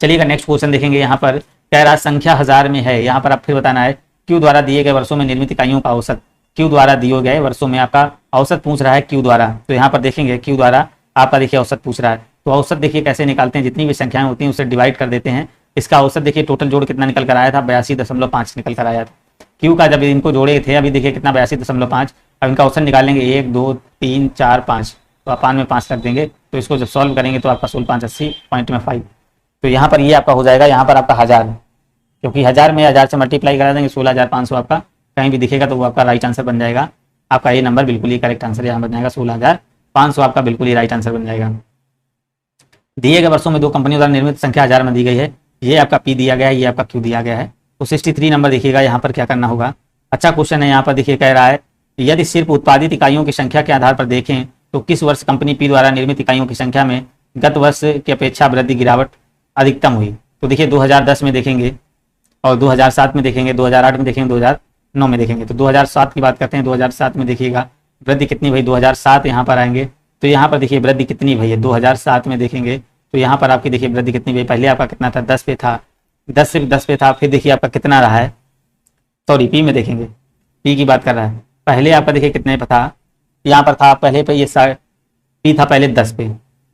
Speaker 1: चलिएगा नेक्स्ट क्वेश्चन देखेंगे। यहाँ पर कह रहा संख्या हजार में है। यहाँ पर आप फिर बताना है क्यू द्वारा दिए गए वर्षों में निर्मित इकाइयों का औसत। क्यू द्वारा दिए गए वर्षों में आपका औसत पूछ रहा है क्यू द्वारा। तो यहाँ पर देखेंगे क्यू द्वारा आपका देखिए औसत पूछ रहा है। तो औसत देखिए कैसे निकालते हैं, जितनी भी संख्याएं होती हैं उसे डिवाइड कर देते हैं। इसका औसत देखिए टोटल जोड़ कितना निकल कर आया था, 82.5 निकल कर आया था। क्यू का जब इनको जोड़े थे, अभी देखिए कितना 82.5। अब इनका औसत निकालेंगे 1 2 3 4 5, तो अपान में 5 रख देंगे। तो इसको जब सॉल्व करेंगे तो आपका 16 5 80 पॉइंट में 5। तो यहाँ पर ये आपका हो जाएगा, यहाँ पर आपका हजार, क्योंकि हजार में हजार से मल्टीप्लाई करा देंगे 16,500 आपका कहीं भी दिखेगा तो वो आपका राइट आंसर बन जाएगा। आपका ये नंबर बिल्कुल ही करेक्ट आंसर यहाँ बन जाएगा, 16,500 आपका बिल्कुल ही राइट आंसर बन जाएगा। दिए गए वर्षों में दो कंपनियों द्वारा निर्मित संख्या हजार में दी गई है। ये आपका पी दिया गया है, ये आपका क्यू दिया गया है। तो 63 नंबर देखिएगा यहाँ पर क्या करना होगा। अच्छा क्वेश्चन है। यहाँ पर देखिए कह रहा है यदि सिर्फ उत्पादित इकाइयों की संख्या के आधार पर देखें तो किस वर्ष कंपनी पी द्वारा निर्मित इकाइयों की संख्या में गत वर्ष की अपेक्षा वृद्धि गिरावट अधिकतम हुई। तो देखिए 2010 में देखेंगे और 2007 में देखेंगे, 2008 में देखेंगे, 2009 में देखेंगे। तो 2007 की बात करते हैं। 2007 में देखिएगा वृद्धि कितनी भाई 2007 यहाँ पर आएंगे तो यहाँ पर देखिए वृद्धि कितनी भाई है 2007 में देखेंगे तो यहाँ पर आपकी देखिए वृद्धि कितनी भाई, पहले आपका कितना था 10 पे था, 10 से 10 पे था। फिर देखिए आपका कितना रहा है, सॉरी पी में देखेंगे, पी की बात कर रहा है। पहले आपका देखिए कितने पे था, यहाँ पर था पहले पे ये पी था पहले 10 पे।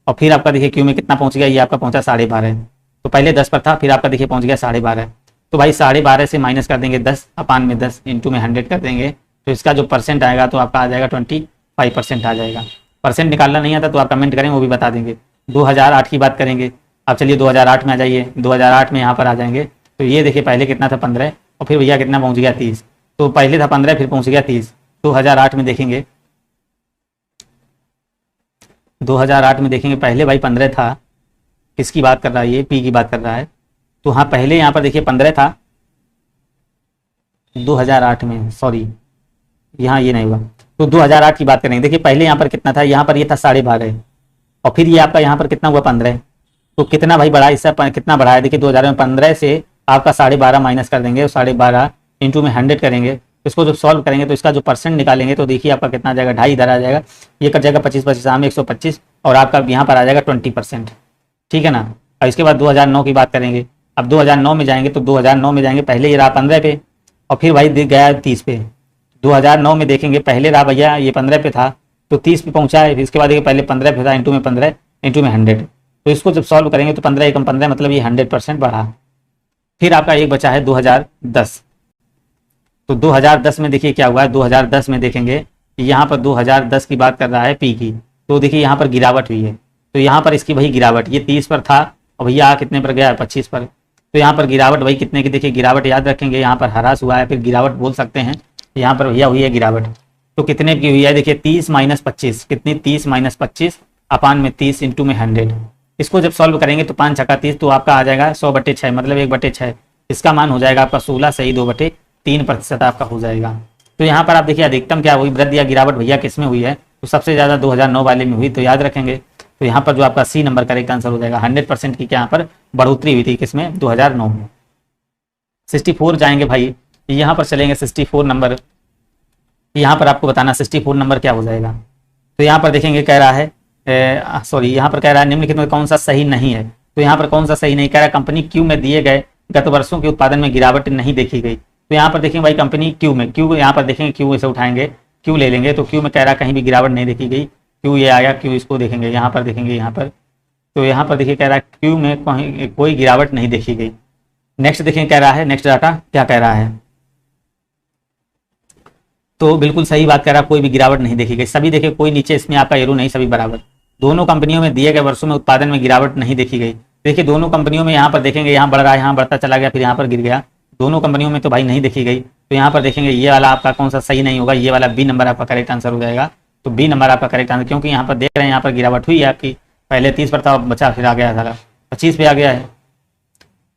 Speaker 1: और फिर आपका देखिए क्यू में कितना पहुंच गया, ये आपका पहुंचा 12.5। तो पहले 10 पर था, फिर आपका देखिए पहुंच गया 12.5। तो भाई 12.5 से माइनस कर देंगे 10 अपान में 10 इंटू में 100 कर देंगे। तो इसका जो परसेंट आएगा तो आपका आ जाएगा 25% आ जाएगा। परसेंट निकालना नहीं आता तो आप कमेंट करें, वो भी बता देंगे। 2008 की बात करेंगे। अब चलिए 2008 में आ जाइए। 2008 में यहाँ पर आ जाएंगे तो ये देखिए पहले कितना था 15 और फिर भैया कितना पहुँच गया 30। तो पहले था 15 फिर पहुँच गया 30। 2008 में देखेंगे, 2008 में देखेंगे पहले भाई 15 था। किसकी बात कर रहा है, ये पी की बात कर रहा है। तो हाँ पहले यहाँ पर देखिए 15 था 2008 में, सॉरी यहाँ ये नहीं हुआ। तो 2008 की बात करेंगे। देखिए पहले यहाँ पर कितना था, यहाँ पर ये था 12.5 और फिर ये आपका यहाँ पर कितना हुआ 15। तो कितना भाई बढ़ा, इससे कितना बढ़ा है देखिए 2000 में 15 से आपका 12.5 माइनस कर देंगे, 12.5 इंटू में 100 करेंगे। इसको जब सॉल्व करेंगे तो इसका जो परसेंट निकालेंगे तो देखिए आपका कितना आ जाएगा, 2.5 इधर आ जाएगा, ये कट जाएगा 25 में 125 और आपका यहाँ पर आ जाएगा 20%। ठीक है ना। और इसके बाद 2009 की बात करेंगे। अब 2009 में जाएंगे तो 2009 में जाएंगे, पहले ये रहा 15 पे और फिर भाई गया 30 पे। 2009 में देखेंगे पहले रहा भैया ये 15 पे था तो 30 पे पहुंचा है। इसके बाद देखिए पहले 15 पे था, इंटू में 15 इंटू में 100। तो इसको जब सॉल्व करेंगे तो 15 एकम 15 मतलब ये 100% बढ़ा। फिर आपका एक बचा है 2010। तो 2010 में देखिए क्या हुआ है, 2010 में देखेंगे यहाँ पर 2010 की बात कर रहा है पी की। तो देखिए यहाँ पर गिरावट हुई है। तो यहाँ पर इसकी वही गिरावट, ये 30 पर था और भैया कितने पर गया है 25 पर। तो यहाँ पर गिरावट वही कितने की, देखिए गिरावट याद रखेंगे, यहाँ पर हरास हुआ है फिर गिरावट बोल सकते हैं। यहाँ पर भैया हुई है गिरावट। तो कितने की हुई है देखिए 30 माइनस 25, कितनी 30 माइनस 25 अपान में 30 इंटू में 100। इसको जब सॉल्व करेंगे तो 5 छक्का 30 तो आपका आ जाएगा 100/6 मतलब 1/6। इसका मान हो जाएगा आपका 16 सही 2/3% आपका हो जाएगा। तो यहाँ पर आप देखिए अधिकतम क्या हुई, वृद्धि या गिरावट भैया किस में हुई है, तो सबसे ज्यादा 2009 वाले में हुई, तो याद रखेंगे। तो यहाँ पर जो आपका सी नंबर करेक्ट आंसर हो जाएगा। 100% की यहाँ पर बढ़ोतरी हुई थी किसमें, 2009 में। 64 जाएंगे भाई, यहाँ पर चलेंगे 64 नंबर। यहाँ पर आपको बताना 64 नंबर क्या हो जाएगा। तो यहाँ पर देखेंगे कह रहा है सॉरी, यहाँ पर कह रहा है निम्नलिखित में कौन सा सही नहीं है। तो यहाँ पर कौन सा सही नहीं, कह रहा है कंपनी क्यू में दिए गए गत वर्षों के उत्पादन में गिरावट नहीं देखी गई। तो यहाँ पर देखेंगे भाई कंपनी क्यू में, क्यू यहाँ पर देखेंगे, क्यू इसे उठाएंगे, क्यू ले लेंगे, तो क्यू में कह रहा है कहीं भी गिरावट नहीं देखी गई। क्यू ये आया, क्यू इसको देखेंगे, यहाँ पर देखेंगे, यहाँ पर, तो यहाँ पर देखिए कह रहा है क्यू में कोई गिरावट नहीं देखी गई। नेक्स्ट देखें कह रहा है, नेक्स्ट डाटा क्या कह रहा है, तो बिल्कुल सही बात कह रहा है, कोई भी गिरावट नहीं देखी गई। सभी देखिए कोई नीचे इसमें आपका एरो नहीं, सभी बराबर। दोनों कंपनियों में दिए गए वर्षों में उत्पादन में गिरावट नहीं देखी गई। देखिए दोनों कंपनियों में यहाँ पर देखेंगे, यहाँ बढ़ रहा है, यहाँ बढ़ता चला गया, फिर यहाँ पर गिर गया। दोनों कंपनियों में तो भाई नहीं देखी गई। तो यहाँ पर देखेंगे ये वाला आपका कौन सा सही नहीं होगा, ये वाला बी नंबर आपका करेक्ट आंसर हो जाएगा। तो बी नंबर आपका करेक्ट आंसर, क्योंकि यहाँ पर देख रहे हैं यहाँ पर गिरावट हुई है आपकी, पहले 30 पर था, बचा, फिर आ गया सारा 25 पे आ गया है।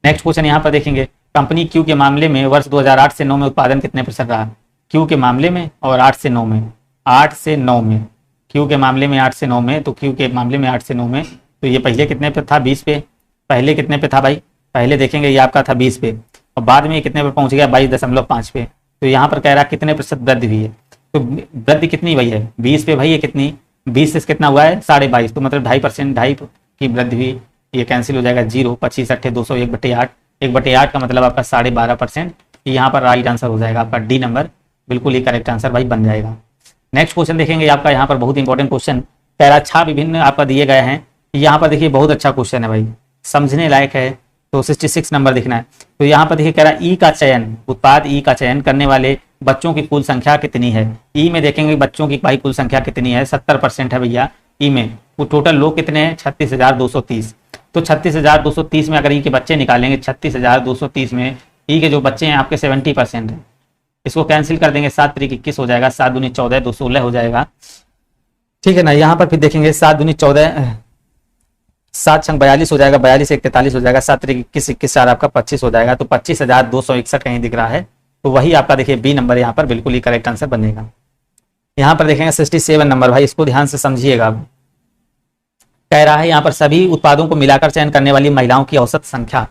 Speaker 1: नेक्स्ट क्वेश्चन यहाँ पर देखेंगे, कंपनी क्यू के मामले में वर्ष 2008 से 9 में उत्पादन कितने प्रतिशत रहा। क्यू के मामले में और 8 से 9 में, 8 से 9 में, क्यू के मामले में 8 से 9 में, तो क्यू के मामले में 8 से 9 में, तो ये पहले कितने पे था, 20 पे। पहले कितने पे था भाई, पहले देखेंगे ये आपका था 20 पे, और बाद में कितने पे पहुंच गया, 22.5 पे। तो यहाँ पर कह रहा है कितने प्रतिशत वृद्धि हुई है, तो वृद्धि कितनी हुई है 20 पे भाई, ये कितनी 20 से कितना हुआ है 22.5, तो मतलब 2.5%, 2.5 की वृद्धि हुई। ये कैंसिल हो जाएगा, 0, 25 8 200, 1/8, 1/8 का मतलब आपका 12.5%। यहाँ पर राइट आंसर हो जाएगा आपका डी नंबर, बिल्कुल ही करेक्ट आंसर भाई बन जाएगा। नेक्स्ट क्वेश्चन देखेंगे आपका, यहाँ पर बहुत इंपॉर्टेंट क्वेश्चन, कह रहा अच्छा विभिन्न आपका दिए गए हैं। यहाँ पर देखिए बहुत अच्छा क्वेश्चन है भाई, समझने लायक है। तो 66 नंबर देखना है। तो यहाँ पर देखिए कह रहा है ई का चयन, उत्पाद ई का चयन करने वाले बच्चों की कुल संख्या कितनी है। ई में देखेंगे बच्चों की भाई कुल संख्या कितनी है, 70% है भैया ई में। वो टोटल लोग कितने हैं, 36,230। तो 36,230 में अगर ई के बच्चे निकालेंगे, 36,230 में ई के जो बच्चे हैं आपके 70% है। इसको कैंसिल कर देंगे, 7 3 21 हो जाएगा, 7 दूनी 14, 216 हो जाएगा, ठीक है ना। यहाँ पर फिर देखेंगे 7 दूनी 14, 7 छंग 42 हो जाएगा, 42 1 43 हो जाएगा, 7 3 21 21 4 आपका 25 हो जाएगा। तो 25,261 कहीं दिख रहा है, तो वही आपका देखिए बी नंबर यहाँ पर बिल्कुल ही करेक्ट आंसर बनेगा। यहाँ पर देखेंगे 67 नंबर भाई, इसको ध्यान से समझिएगा। कह रहा है यहाँ पर सभी उत्पादों को मिलाकर चयन करने वाली महिलाओं की औसत संख्या।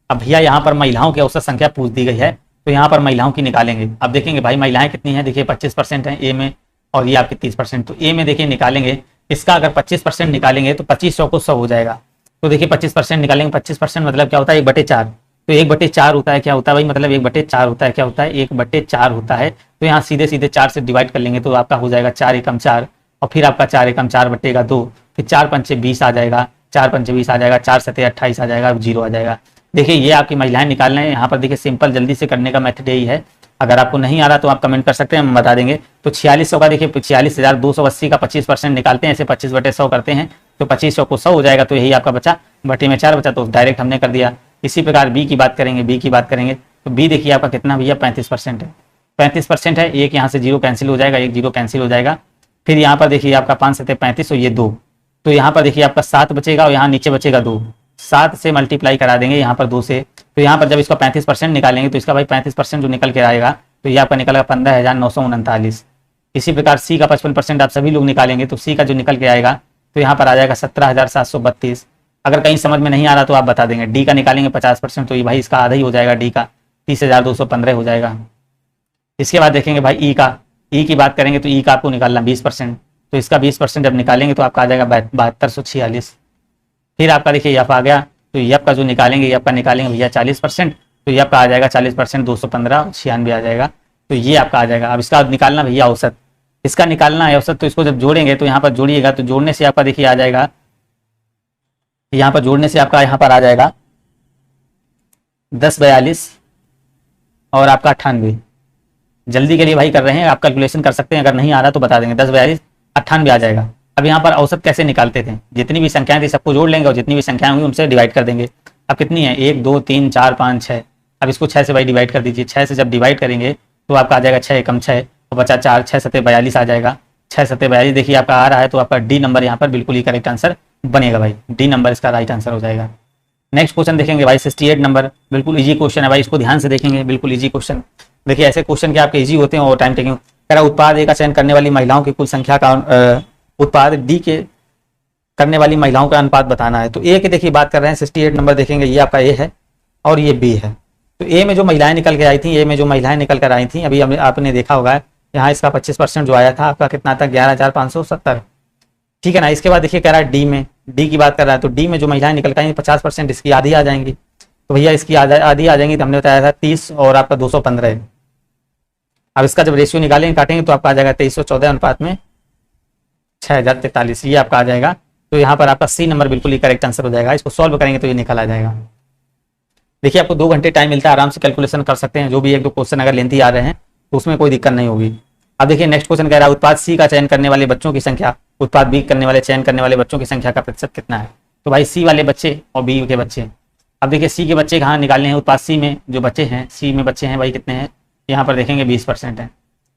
Speaker 1: अब भैया यहाँ पर महिलाओं की औसत संख्या पूछ दी गई है, तो यहाँ पर महिलाओं की निकालेंगे। अब देखेंगे भाई महिलाएं कितनी हैं, देखिए 25% है ए में, और ये आपकी 30%। तो ए में देखिए निकालेंगे, इसका अगर 25% निकालेंगे तो 25 100 को 100 हो जाएगा। तो देखिए 25% निकालेंगे, 25% मतलब क्या होता है 1/4। तो 1/4 होता है, क्या होता है भाई, मतलब 1/4 होता है, क्या होता है 1/4 होता है। तो यहाँ सीधे सीधे 4 से डिवाइड कर लेंगे, तो आपका हो जाएगा 4 एकम 4, और फिर आपका 4 एकम 4 बटेगा 2, फिर 4 पंचे 20 आ जाएगा, 4 पंचे 20 आ जाएगा, 4 सते 28 आ जाएगा, 0 आ जाएगा। देखिए ये आपकी महिलाएं निकालना है। यहाँ पर देखिए सिंपल जल्दी से करने का मेथड यही है। अगर आपको नहीं आ रहा तो आप कमेंट कर सकते हैं, हम बता देंगे। तो 4600 का देखिए 46,280 का 25% निकालते हैं, ऐसे 25/100 करते हैं, तो 2500 को 100 हो जाएगा। तो यही आपका बचा, बटे में 4 बचा, तो डायरेक्ट हमने कर दिया। इसी प्रकार बी की बात करेंगे, बी की बात करेंगे तो बी देखिए आपका कितना भैया 35% है, 35% है। एक यहाँ से 0 कैंसिल हो जाएगा, एक 0 कैंसिल हो जाएगा। फिर यहाँ पर देखिए आपका 5 7 35, और ये 2, तो यहाँ पर देखिए आपका 7 बचेगा, और यहाँ नीचे बचेगा 2, 7 से मल्टीप्लाई करा देंगे यहाँ पर 2 से। तो यहाँ पर जब इसका 35% निकालेंगे, तो इसका भाई 35% जो निकल के आएगा, तो ये आपका निकलेगा 15,939। इसी प्रकार सी का 55% आप सभी लोग निकालेंगे, तो सी का जो निकल के आएगा, तो यहाँ पर आ जाएगा 17,732। अगर कहीं समझ में नहीं आ रहा तो आप बता देंगे। डी का निकालेंगे 50%, तो ये भाई इसका आधा ही हो जाएगा, डी का 30,215 हो जाएगा। इसके बाद देखेंगे भाई ई का, ई की बात करेंगे तो ई का आपको निकालना 20%, तो इसका 20% जब निकालेंगे तो आपका आ जाएगा 7246। फिर आपका देखिए यफ आ गया, तो यफ का जो निकालेंगे, यफ का निकालेंगे भैया 40%, तो यफ का आ जाएगा 40%, 215 96 आ जाएगा। तो ये आपका आ जाएगा। अब इसका निकालना भैया औसत, इसका निकालना है औसत, तो इसको जब जोड़ेंगे तो यहाँ पर जोड़िएगा, तो जोड़ने से आपका देखिए आ जाएगा, यहाँ पर जोड़ने से आपका यहाँ पर आ जाएगा 1042 और आपका 98। जल्दी के लिए भाई कर रहे हैं, आप कैलकुलेशन कर सकते हैं, अगर नहीं आ रहा तो बता देंगे। 1042 98 आ जाएगा। अब यहाँ पर औसत कैसे निकालते थे, जितनी भी संख्याएं थी सबको जोड़ लेंगे, और जितनी भी संख्याएं होंगी उनसे डिवाइड कर देंगे। अब कितनी है 1 2 3 4 5 6, अब इसको 6 से भाई डिवाइड कर दीजिए। 6 से जब डिवाइड करेंगे तो आपका आ जाएगा 6 एकम 6, और बचा 4, 6 7 42 आ जाएगा। 6 7 42 देखिए आपका आ रहा है, तो आपका डी नंबर यहाँ पर बिल्कुल ही करेक्ट आंसर बनेगा भाई, डी नंबर इसका राइट आंसर हो जाएगा। नेक्स्ट क्वेश्चन देखेंगे भाई 68 नंबर, बिल्कुल इजी क्वेश्चन है भाई, इसको ध्यान से देखेंगे, बिल्कुल इजी क्वेश्चन। देखिए ऐसे क्वेश्चन के आपके इजी होते हैं और टाइम टेकिंग। कह रहा उत्पाद ए का चयन करने वाली महिलाओं की कुल संख्या का उत्पाद डी के करने वाली महिलाओं का अनुपात बताना है। तो ए के देखिए बात कर रहे हैं 68 नंबर देखेंगे, ये आपका ए है और ये बी है। तो ए में जो महिलाएं निकल के आई थी, ए में जो महिलाएं निकल कर आई थी, अभी आपने देखा होगा यहाँ इसका 25% जो आया था आपका कितना था 11,570, ठीक है ना। इसके बाद देखिए कह रहा है डी में, डी की बात कर रहा है, तो डी में जो महिलाएं निकल कर आई 50%, इसकी आधी आ जाएंगी। तो भैया इसकी आधी आ जाएंगी, तो हमने बताया था 30 और आपका 215 है। अब इसका जब रेशियो निकालेंगे काटेंगे तो आपका आ जाएगा 2314 अनुपात में 6043, ये आपका आ जाएगा। तो यहाँ पर आपका सी नंबर बिल्कुल ही करेक्ट आंसर हो जाएगा। इसको सॉल्व करेंगे तो ये निकल आ जाएगा। देखिए आपको 2 घंटे टाइम मिलता है, आराम से कैलकुलेशन कर सकते हैं। जो भी 1-2 क्वेश्चन अगर लेंथी आ रहे हैं तो उसमें कोई दिक्कत नहीं होगी। अब देखिए नेक्स्ट क्वेश्चन कह रहा है उत्पाद सी का चयन करने वाले बच्चों की संख्या उत्पाद बी करने वाले चयन करने वाले बच्चों की संख्या का प्रतिशत कितना है। तो भाई सी वाले बच्चे और बी के बच्चे, अब देखिए सी के बच्चे कहाँ निकालने हैं, उत्पाद सी में जो बच्चे हैं, सी में बच्चे हैं भाई कितने हैं, यहाँ पर देखेंगे 20% है।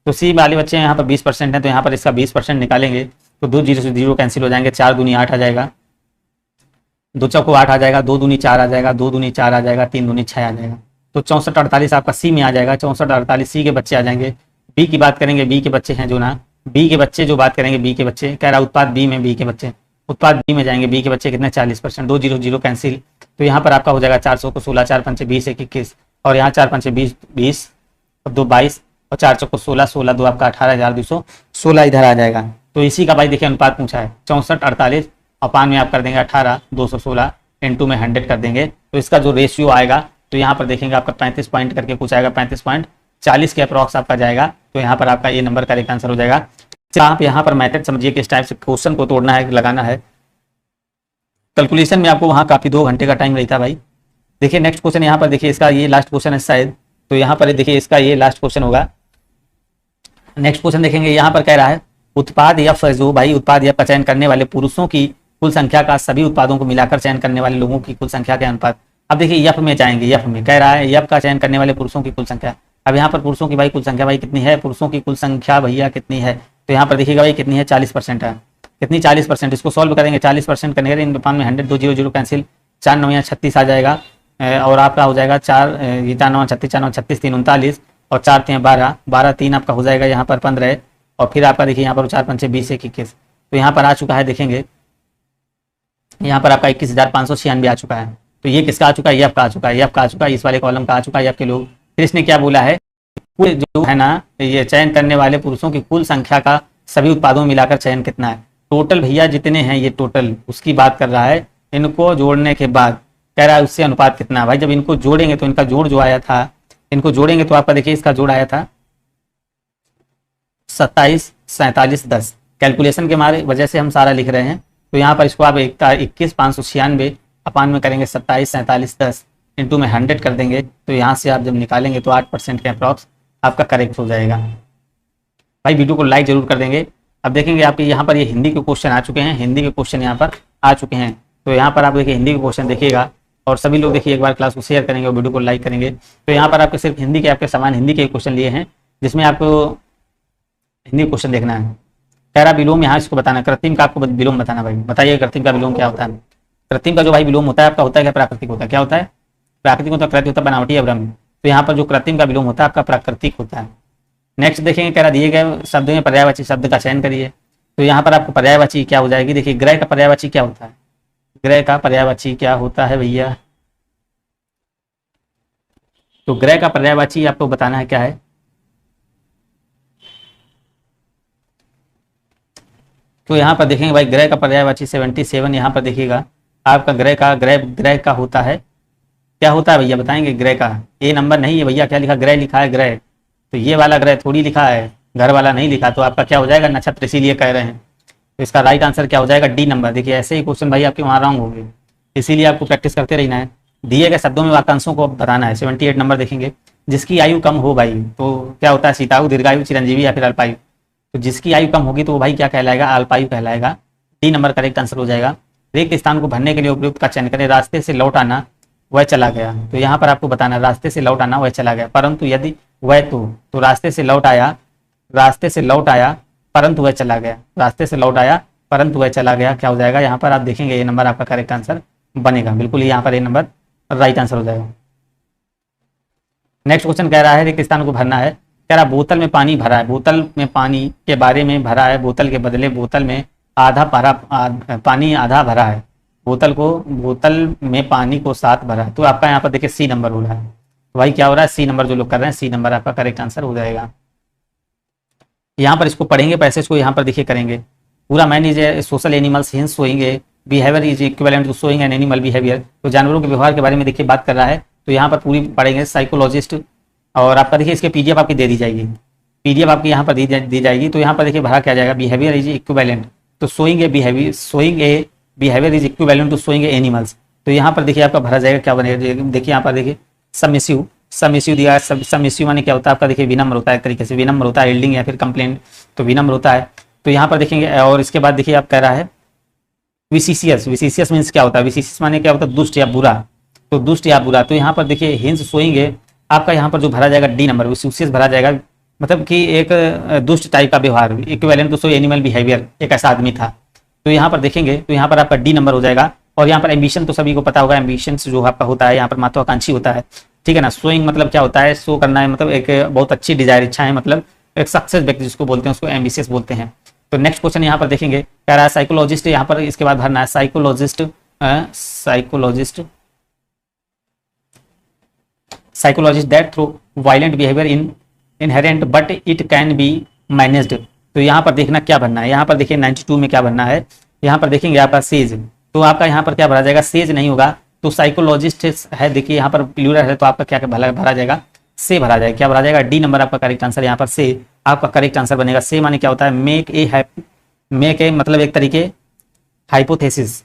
Speaker 1: तो सी वाले बच्चे यहाँ पर 20% है, तो यहाँ पर इसका 20% निकालेंगे तो 2 0 से 0 कैंसिल हो जाएंगे, 4 दूनी 8 आ जाएगा, 2 चौको 8 आ जाएगा, 2 दूनी 4 आ जाएगा, 2 दूनी 4 आ जाएगा, 3 दूनी 6 आ जाएगा। तो 64-48 आपका सी में आ जाएगा, 64-48 सी के बच्चे आ जाएंगे। बी की बात करेंगे, बी के बच्चे हैं जो ना, बी के बच्चे जो बात करेंगे, बी के बच्चे कह रहा उत्पाद बी में, बी के बच्चे उत्पाद बी में जाएंगे, बी के बच्चे कितने 40%, 2 0 0 कैंसिल। तो यहाँ पर आपका हो जाएगा 400 को 16, 4 पंचे 20, 1 21 और यहाँ 4 पंचे 20 20 और 2 22 और 4 चौको 16, 16 2 आपका 18,216 इधर आ जाएगा। तो इसी का भाई देखिए अनुपात पूछा है 64-48 और 5 में आप कर देंगे 18,216 इंटू में 100 कर देंगे, तो इसका जो रेशियो आएगा तो यहाँ पर देखेंगे आपका 35 पॉइंट करके कुछ आएगा, 35.40 के अप्रॉक्स आपका जाएगा। तो यहाँ पर आपका ये नंबर करेक्ट आंसर हो जाएगा। आप यहाँ पर मेथड समझिए किस टाइप से क्वेश्चन को तोड़ना है, लगाना है। कैलकुलेशन में आपको वहाँ काफी 2 घंटे का टाइम रहता भाई। देखिए नेक्स्ट क्वेश्चन यहाँ पर देखिए, इसका ये लास्ट क्वेश्चन है शायद, तो यहाँ पर देखिए इसका ये लास्ट क्वेश्चन होगा। नेक्स्ट क्वेश्चन देखेंगे, यहाँ पर कह रहा है उत्पाद एफ जो भाई उत्पाद एफ का चयन करने वाले पुरुषों की कुल संख्या का सभी उत्पादों को मिलाकर चयन करने वाले लोगों की कुल संख्या के अनुपात। अब देखिए एफ में जाएंगे, एफ में कह रहा है एफ का चयन करने वाले पुरुषों की कुल संख्या। अब यहाँ पर पुरुषों की भाई कुल संख्या भाई कितनी है, पुरुषों की कुल संख्या भैया कितनी है, तो यहाँ पर देखिएगा भाई कितनी है 40% है, कितनी 40%। इसको सॉल्व करेंगे 40% करने इन 5 में 100 2 0 0 कैंसिल, 4 9 36 आ जाएगा और आपका हो जाएगा 4 9 36 4 9 36 3 39 और 4 3 12 12 3 आपका हो जाएगा यहाँ पर 15 और फिर आपका देखिए यहाँ पर 4 पंचे 20 1 21। तो यहाँ पर आ चुका है, देखेंगे यहाँ पर आपका 21,596 आ चुका है। तो ये किसका आ चुका है, ये आपका आ चुका है, ये आपका आ चुका है, इस वाले कॉलम का आ चुका है आपके लोग। फिर इसने क्या बोला है, जो है ना ये चयन करने वाले पुरुषों की कुल संख्या का सभी उत्पादों में मिलाकर चयन कितना है। टोटल भैया जितने हैं ये टोटल उसकी बात कर रहा है, इनको जोड़ने के बाद कह रहा है उससे अनुपात कितना है। भाई जब इनको जोड़ेंगे तो इनका जोड़ जो आया था, इनको जोड़ेंगे तो आपका देखिए इसका जोड़ आया था 27 47 10। कैलकुलेशन के मारे वजह से हम सारा लिख रहे हैं, तो यहाँ पर इसको आप 21,596 अपान में करेंगे 27 47 10 इंटू में 100 कर देंगे, तो यहाँ से आप जब निकालेंगे तो 8% के अप्रॉक्स आपका करेक्ट हो जाएगा। भाई वीडियो को लाइक जरूर कर देंगे। अब देखेंगे आपके यहाँ पर ये हिंदी के क्वेश्चन आ चुके हैं, हिंदी के क्वेश्चन यहाँ पर आ चुके हैं। तो यहाँ पर आप देखिए हिंदी के क्वेश्चन देखिएगा और सभी लोग देखिए एक बार क्लास को शेयर करेंगे और वीडियो को लाइक करेंगे। तो यहाँ पर आपके सिर्फ हिंदी के आपके समान हिंदी के क्वेश्चन लिए हैं, जिसमें आपको हिंदी क्वेश्चन देखना है। कह रहा विलोम यहाँ इसको बताना, कृत्रिम का आपको विलोम बताना। भाई बताइए कृत्रिम का विलोम क्या होता है। कृत्रिम का जो भाई विलोम होता है आपका होता है क्या, प्राकृतिक होता है, क्या होता है, प्राकृतिक होता है, कृत्रिम होता है बनावटी अभ्रम। तो यहाँ पर जो कृत्रिम का विलोम होता है आपका प्राकृतिक होता है। नेक्स्ट देखेंगे कह रहा दिए गए शब्द में पर्यायवाची शब्द का चयन करिए। तो यहाँ पर आपको पर्यायवाची क्या हो जाएगी, देखिए ग्रह का पर्यायवाची क्या होता है, ग्रह का पर्यायवाची क्या होता है भैया, तो ग्रह का पर्यायवाची आपको बताना है क्या है। तो यहाँ पर देखेंगे भाई ग्रह का पर्यायवाची 77 यहाँ पर देखिएगा आपका ग्रह का होता है, क्या होता है भैया बताएंगे। ग्रह का ए नंबर नहीं है भैया, क्या लिखा, ग्रह लिखा है ग्रह, तो ये वाला ग्रह थोड़ी लिखा है, घर वाला नहीं लिखा। तो आपका क्या हो जाएगा नक्षत्र, इसीलिए कह रहे हैं। तो इसका राइट आंसर क्या हो जाएगा डी नंबर। देखिए ऐसे ही क्वेश्चन भाई आपके वहाँ रॉन्ग होंगे, इसीलिए आपको प्रैक्टिस करते रहना है। दिए गए शब्दों में वाक्यांशों को बताना है। 78 नंबर देखेंगे, जिसकी आयु कम हो भाई तो क्या होता है, सीतायु दीर्घायु चिरंजीवी या फिर अल्पायु। तो जिसकी आयु कम होगी तो वो भाई क्या कहलाएगा, अल्पायु कहलाएगा। डी नंबर करेक्ट आंसर हो जाएगा। रिक्त स्थान को भरने के लिए उपयुक्त का चयन करें। रास्ते से लौट आना वह चला गया, तो यहाँ पर आपको बताना रास्ते से लौट आना वह चला गया, परंतु यदि वह तो रास्ते से लौट आया, रास्ते से लौट आया परंतु वह चला गया, रास्ते से लौट आया परंतु वह चला गया, क्या हो जाएगा यहाँ पर आप देखेंगे ये नंबर आपका करेक्ट आंसर बनेगा। बिल्कुल यहाँ पर ये नंबर राइट आंसर हो जाएगा। नेक्स्ट क्वेश्चन कह रहा है रिक्त स्थान को भरना है, कह रहा बोतल में पानी भरा है, बोतल में पानी के बारे में भरा है, बोतल के बदले बोतल में आधा भरा पानी आधा भरा है, बोतल में पानी को 7 भरा है। तो आपका यहाँ पर देखिए सी नंबर हो रहा है। तो भाई क्या हो रहा है, सी नंबर जो लोग कर रहे हैं, सी नंबर आपका करेक्ट आंसर हो जाएगा। यहाँ पर इसको पढ़ेंगे पैसेज को, यहाँ पर देखिए करेंगे पूरा। Man is a social animals his showing behaviour is equivalent to showing an animal behaviour. तो जानवरों के व्यवहार के बारे में देखिए बात कर रहा है। तो यहाँ पर पूरी पढ़ेंगे साइकोलॉजिस्ट, और आपका देखिए इसके पीडीएफ आपकी दे दी जाएगी, पीडीएफ आपकी यहाँ पर दी जाएगी। तो यहाँ पर देखिए भरा क्या जाएगा, behaviour is equivalent to showing a behaviour is equivalent to showing a animals. तो यहाँ पर देखिए आपका भरा जाएगा क्या बनेगा, देखिए यहाँ पर देखिए सबमिसिव दिया है। सबमिसिव माने क्या होता है आपका, देखिए विनम्र होता है, एक तरीके से विनम्र होता है, एल्डिंग या फिर कंप्लेंट, तो विनम्र होता है। तो यहाँ पर देखेंगे, और इसके बाद देखिए आप कह रहा है विसिशियस मीन्स क्या होता है, विसिशियस माने क्या होता है, दुष्ट या बुरा, तो दुष्ट या बुरा। तो यहाँ पर देखिए हिंस सोएंगे, आपका यहाँ पर जो भरा जाएगा डी नंबर, विसिशियस भरा जाएगा, मतलब कि एक दुष्ट टाइप का व्यवहार, इक्विवेलेंट टू एनिमल बिहेवियर, एक ऐसा आदमी था। तो यहाँ पर देखेंगे तो यहाँ पर आपका डी नंबर हो जाएगा। और यहाँ पर एम्बिशन तो सभी को पता होगा, एम्बिशन जो आपका होता है यहाँ पर महत्वाकांक्षी होता है, ठीक है ना। सोइंग मतलब क्या होता है, शो करना है, मतलब एक बहुत अच्छी डिजायर, इच्छा है, मतलब एक सक्सेस व्यक्ति जिसको बोलते हैं उसको एम्बिशियस बोलते हैं। तो नेक्स्ट क्वेश्चन यहाँ पर देखेंगे, कह रहा है साइकोलॉजिस्ट, यहाँ पर इसके बाद भरना है psychologist that through violent behaviour inherent but it can be managed. तो यहाँ पर देखना क्या भरना है, यहाँ पर देखिए 92 में क्या भरना है, यहाँ पर देखेंगे आपका सेज। तो आपका यहाँ पर क्या भरा जाएगा, सेज नहीं होगा तो साइकोलॉजिस्ट है, देखिए यहाँ पर प्लूरल है तो आपका क्या भरा जाएगा, से भरा जाएगा। क्या भरा जाएगा, डी नंबर आपका करेक्ट आंसर, यहाँ पर से आपका करेक्ट आंसर बनेगा। से माने क्या होता है, मेक ए मतलब एक तरीके हाइपोथेसिस।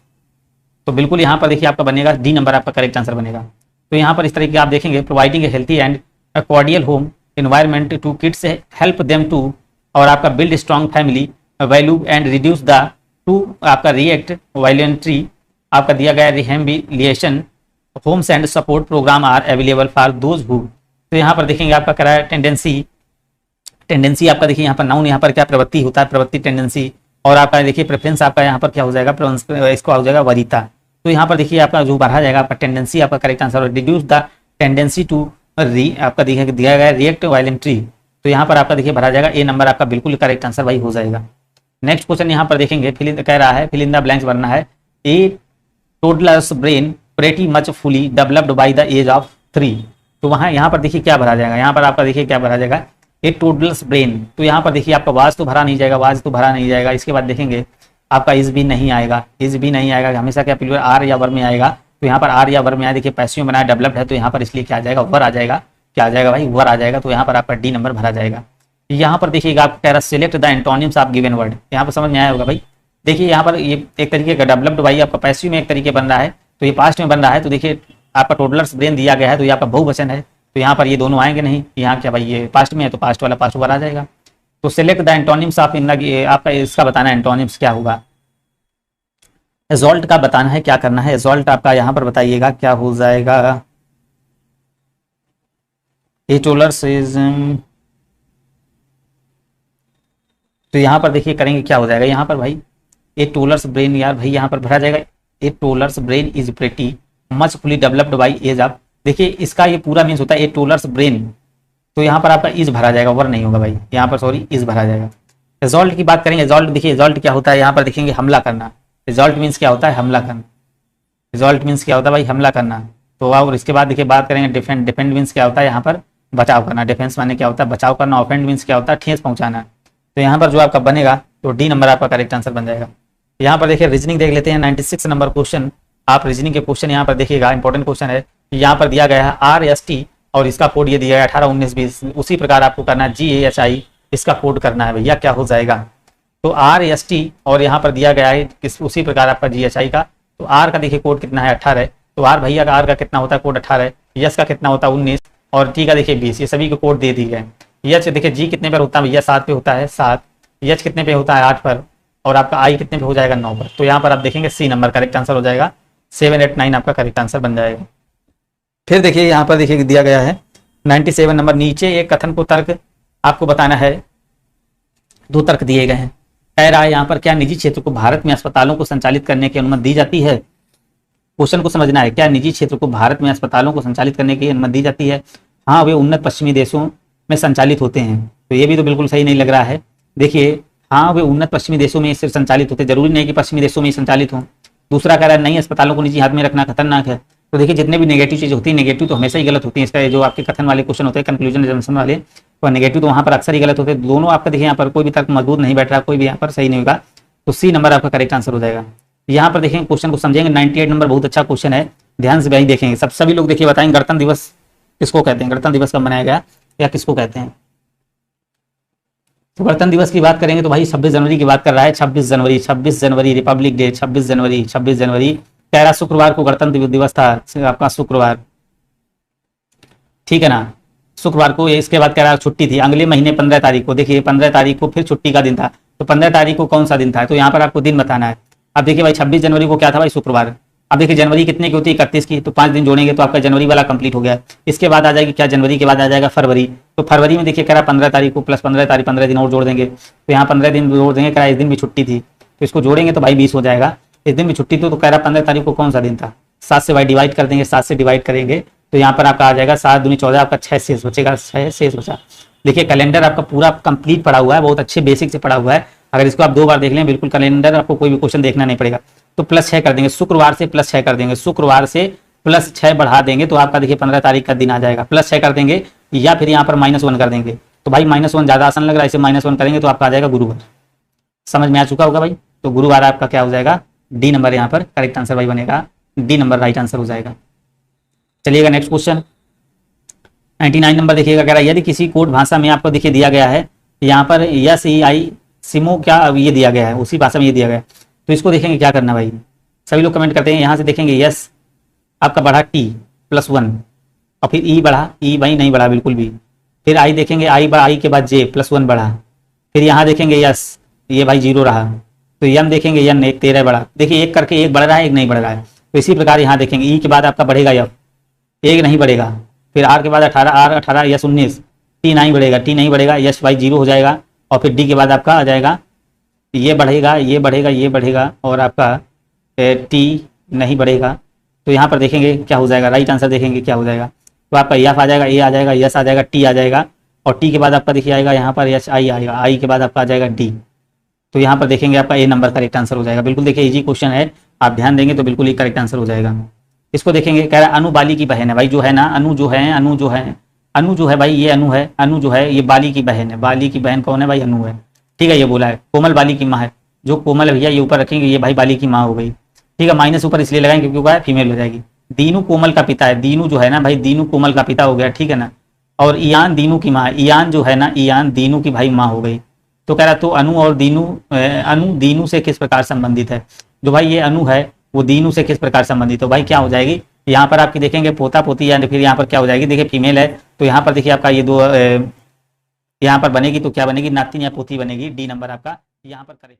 Speaker 1: तो बिल्कुल यहाँ पर देखिए आपका बनेगा डी नंबर आपका करेक्ट आंसर बनेगा। तो यहाँ पर इस तरीके आप देखेंगे, providing a healthy and a cordial home environment to kids help them to, और आपका build strong family value and reduce the to, आपका रिएक्ट वायलेंट्री, आपका दिया गया rehabilitation homes and support program are available for those who. तो यहाँ पर देखेंगे आपका कह रहा है टेंडेंसी आपका देखिए यहाँ पर नाउन, यहाँ पर क्या प्रवृत्ति होता है, प्रवृत्ति टेंडेंसी। और आपका देखिए प्रेफरेंस आपका यहाँ पर क्या हो जाएगा, इसको हो जाएगा वरीयता। तो यहाँ पर देखिए आपका जो बढ़ा जाएगा आपका टेंडेंसी, आपका correct answer reduce the tendency to आपका दिया गया रिएक्ट वायलेंट्री। तो यहाँ पर आपका देखिए भरा जाएगा ए नंबर आपका बिल्कुल करेक्ट आंसर भाई हो जाएगा। नेक्स्ट क्वेश्चन यहाँ पर देखेंगे, कह रहा है फिल इन द ब्लैंक्स भरना है। A toddler's brain pretty much fully developed by the age of 3। तो वहाँ यहाँ पर देखिए क्या भरा जाएगा, यहाँ पर आपका देखिए क्या भरा जाएगा, ए टोडलर्स ब्रेन। तो यहाँ पर देखिए आपका वाज तो भरा नहीं जाएगा, वाज तो भरा नहीं जाएगा। इसके बाद देखेंगे आपका इज भी नहीं आएगा, हमेशा क्या प्लूरल आर या वर्ब में आएगा। तो यहाँ पर आर या वर्ब में आया, देखिए पैसिव बनाया, डेवलप्ड है, तो यहाँ पर इसलिए क्या आ जाएगा, वर आ जाएगा। क्या आ जाएगा भाई, वर आ जाएगा। तो यहाँ पर आपका डी नंबर भरा जाएगा। यहाँ पर देखिएगा आप कह रहा select the antonyms of given word, यहाँ पर समझ में आया होगा भाई। देखिए यहाँ पर ये एक तरीके का डेवलप्ड भाई आपका पैसिव में एक तरीके बन रहा है, तो ये पास्ट में बन रहा है। तो देखिए आपका टोडलर्स ब्रेन दिया गया है, तो ये आपका बहुवचन है, तो यहाँ पर ये दोनों आएंगे नहीं। यहाँ क्या भाई, ये पास्ट में है तो पास्ट वाला पास्ट वर आ जाएगा। तो सिलेक्ट द एंटोनिम्स ऑफ इन, आपका इसका बताना है एंटोनिम्स क्या होगा, एजॉल्ट का बताना है, क्या करना है एजॉल्ट आपका यहाँ पर बताइएगा क्या हो जाएगा। एटोलर्सिज्म, तो यहाँ पर देखिए करेंगे क्या हो जाएगा, यहाँ पर भाई ए टोलर्स ब्रेन, यार भाई यहाँ पर भरा जाएगा a toddler's brain is pretty much fully developed by age of. देखिए इसका ये पूरा मीन्स होता है ए टोलर्स ब्रेन, तो यहाँ पर आपका इज भरा जाएगा, वर नहीं होगा भाई, यहाँ पर सॉरी इज भरा जाएगा। एजॉल्ट की बात करेंगे, एजॉल्ट देखिए एजॉल्ट क्या होता है, यहाँ पर देखेंगे हमला करना। एजॉल्ट मीन्स क्या होता है, हमला करना। एजॉल्ट मीन्स क्या होता है भाई, हमला करना। तो और इसके बाद देखिए बात करेंगे डिफेंड, डिफेंड मीन्स क्या होता है, यहाँ पर बचाव करना। डिफेंस माने क्या होता है, बचाव करना। ऑफेंड मीन्स क्या होता है, ठेस पहुंचाना। तो यहाँ पर जो आपका बनेगा तो डी नंबर आपका करेक्ट आंसर बन जाएगा। यहाँ पर देखिए रीजनिंग देख लेते हैं, 96 नंबर क्वेश्चन। आप रीजनिंग के क्वेश्चन यहाँ पर देखिएगा, इंपॉर्टेंट क्वेश्चन है। यहाँ पर दिया गया है RST और इसका कोड ये दिया गया 18, 19, 20। उसी प्रकार आपको करना है GAHI, इसका कोड करना है भैया, क्या हो जाएगा। तो RST और यहाँ पर दिया गया है उसी प्रकार आपका GHI का। तो R का देखिए कोड कितना है, 18। तो R भैया का R का कितना होता है, कोड 18। यस का कितना होता है, 19। और टी का देखिए 20। ये सभी को कोड दे दिए गए। यच देखिए जी कितने पर होता है भैया, 7 पे होता है 7। यच कितने पे होता है, 8 पर। और आपका आई कितने पे हो जाएगा, 9 पर। तो यहाँ पर आप देखेंगे सी नंबर करेक्ट आंसर हो जाएगा। 7, 8, 9 आपका करेक्ट आंसर बन जाएगा। फिर देखिए यहाँ पर देखिए दिया गया है 97 नंबर, नीचे एक कथन को तर्क आपको बताना है। 2 तर्क दिए गए हैं। कह रहा है यहाँ पर क्या निजी क्षेत्र को भारत में अस्पतालों को संचालित करने की अनुमति दी जाती है। क्वेश्चन को समझना है, क्या निजी क्षेत्र को भारत में अस्पतालों को संचालित करने की अनुमति दी जाती है। हाँ वे उन्नत पश्चिमी देशों में संचालित होते हैं, तो ये भी तो बिल्कुल सही नहीं लग रहा है। देखिए हाँ वे उन्नत पश्चिमी देशों में सिर्फ संचालित होते, जरूरी नहीं कि पश्चिमी देशों में ही संचालित हों। दूसरा कह रहा है नहीं, अस्पतालों को निजी हाथ में रखना खतरनाक है। तो देखिए जितने भी नेगेटिव चीज होती है, नेगेटिव तो हमेशा ही गलत होती है। इसका जो आपके कथन वाले क्वेश्चन होते हैं, कंक्लूजन जंक्शन वाले, तो नेगेटिव तो वहां पर अक्सर ही गलत होते हैं। दोनों आपका देखिए यहाँ पर कोई भी तर्क मजबूत नहीं बैठ रहा, कोई भी यहाँ पर सही नहीं होगा, तो सी नंबर आपका करेक्ट आंसर हो जाएगा। यहाँ पर देखेंगे क्वेश्चन को समझेंगे। 98 नंबर बहुत अच्छा क्वेश्चन है, ध्यान से भाई देखेंगे। सभी लोग देखिए बताएंगे गणतंत्र दिवस किसको कहते हैं, गणतंत्र दिवस कब मनाया गया या किसको कहते हैं। तो गणतंत्र दिवस की बात करेंगे तो भाई 26 जनवरी की बात कर रहा है। 26 जनवरी रिपब्लिक डे, 26 जनवरी कह रहा शुक्रवार को गणतंत्र दिवस था आपका, शुक्रवार, ठीक है ना, शुक्रवार को। इसके बाद कह रहा छुट्टी थी अगले महीने 15 तारीख को। देखिए 15 तारीख को फिर छुट्टी का दिन था, तो 15 तारीख को कौन सा दिन था, तो यहाँ पर आपको दिन बताना है। अब देखिए भाई 26 जनवरी को क्या था भाई, शुक्रवार। अब देखिए जनवरी कितने की होती है, 31 की, तो 5 दिन जोड़ेंगे तो आपका जनवरी वाला कंप्लीट हो गया। इसके बाद आ जाएगी क्या, जनवरी के बाद आ जाएगा फरवरी। तो फरवरी में देखिए कह रहा 15 तारीख को प्लस 15 तारीख, 15 दिन और जोड़ देंगे, तो यहाँ 15 दिन जोड़ देंगे। कह रहा इस दिन भी छुट्टी थी, तो इसको जोड़ेंगे तो भाई 20 हो जाएगा। इस दिन भी छुट्टी तो कह रहा 15 तारीख को कौन सा दिन था, 7 से भाई डिवाइड कर देंगे, 7 से डिवाइड करेंगे तो यहाँ पर आपका आ जाएगा 7 दूनी 14, आपका 6 शेष बचेगा, 6 शेष बचा। देखिए कैलेंडर आपका पूरा कंप्लीट पड़ा हुआ है, बहुत अच्छे बेसिक से पड़ा हुआ है। अगर इसको आप 2 बार देख लें बिल्कुल कैलेंडर, आपको कोई भी क्वेश्चन देखना नहीं पड़ेगा। तो प्लस 6 कर देंगे, शुक्रवार से प्लस 6 कर देंगे, शुक्रवार से प्लस 6 बढ़ा देंगे तो आपका देखिए 15 तारीख का दिन आ जाएगा। प्लस 6 कर देंगे या फिर यहाँ पर -1 कर देंगे, तो भाई -1 ज्यादा आसान लग रहा है, इसे -1 करेंगे तो आपका आ जाएगा गुरुवार। समझ में आ चुका होगा भाई, तो गुरुवार आपका क्या हो जाएगा, डी नंबर यहाँ पर करेक्ट आंसर भाई बनेगा, डी नंबर राइट आंसर हो जाएगा। चलिएगा नेक्स्ट क्वेश्चन 99 नंबर देखिएगा, कह रहा है यदि किसी कोड भाषा में आपको देखिए दिया गया है यहाँ पर यस ई आई सिमो क्या ये दिया गया है, उसी भाषा में ये दिया गया है, तो इसको देखेंगे क्या करना भाई। सभी लोग कमेंट करते हैं, यहाँ से देखेंगे यस आपका बढ़ा t+1 और फिर ई बढ़ा, ई भाई नहीं बढ़ा बिल्कुल भी, फिर आई देखेंगे आई आई के बाद j+1 बढ़ा, फिर यहाँ देखेंगे यस ये भाई 0 रहा, तो यन देखेंगे यन 1 13 बढ़ा। देखिए एक करके एक बढ़ रहा है एक नहीं बढ़ रहा है, तो इसी प्रकार यहाँ देखेंगे ई के बाद आपका बढ़ेगा यफ, एक नहीं बढ़ेगा, फिर आर के बाद 18 आर 18 यस 19, टी नहीं बढ़ेगा, टी नहीं बढ़ेगा, यस भाई 0 हो जाएगा, और फिर डी के बाद आपका आ जाएगा ये बढ़ेगा ये बढ़ेगा ये बढ़ेगा और आपका टी नहीं बढ़ेगा। तो यहाँ पर देखेंगे क्या हो जाएगा, राइट आंसर देखेंगे क्या हो जाएगा, तो आपका एफ आ जाएगा, ए आ जाएगा, यस आ जाएगा, टी आ जाएगा, और टी के बाद आपका देखिए आएगा यहाँ पर यस आई आएगा, आई के बाद आपका आ जाएगा डी। तो यहाँ पर देखेंगे आपका ए नंबर करेक्ट आंसर हो जाएगा। बिल्कुल देखिए इजी क्वेश्चन है, आप ध्यान देंगे तो बिल्कुल ही करेक्ट आंसर हो जाएगा। इसको देखेंगे, कह रहा है अनु बाली की बहन है भाई, जो है ना अनु जो है, अनु जो है भाई, ये अनु है, अनु जो है ये बाली की बहन है। बाली की बहन कौन है भाई, अनु है, ठीक है, ये बोला है। कोमल बाली की माँ है, जो कोमल भैया ये ऊपर रखेंगे, ये भाई बाली की माँ हो गई, ठीक है। माइनस ऊपर इसलिए लगाएंगे क्योंकि क्या फीमेल हो जाएगी। दीनू कोमल का पिता है, दीनू जो है ना भाई, दीनू कोमल का पिता हो गया, ठीक है ना। और ईयान दीनू की माँ, ईयान जो है ना, ईयान दीनू की भाई माँ हो गई। तो कह रहा तो अनु और दीनू, अनु दीनू से किस प्रकार संबंधित है, जो भाई ये अनु है वो दीनू से किस प्रकार संबंधित, तो भाई क्या हो जाएगी यहाँ पर आपकी देखेंगे पोता पोती, या फिर यहाँ पर क्या हो जाएगी, देखिए फीमेल है तो यहाँ पर देखिए आपका ये दो यहाँ पर बनेगी तो क्या बनेगी, नातिन या पोती बनेगी। डी नंबर आपका यहाँ पर करेक्ट।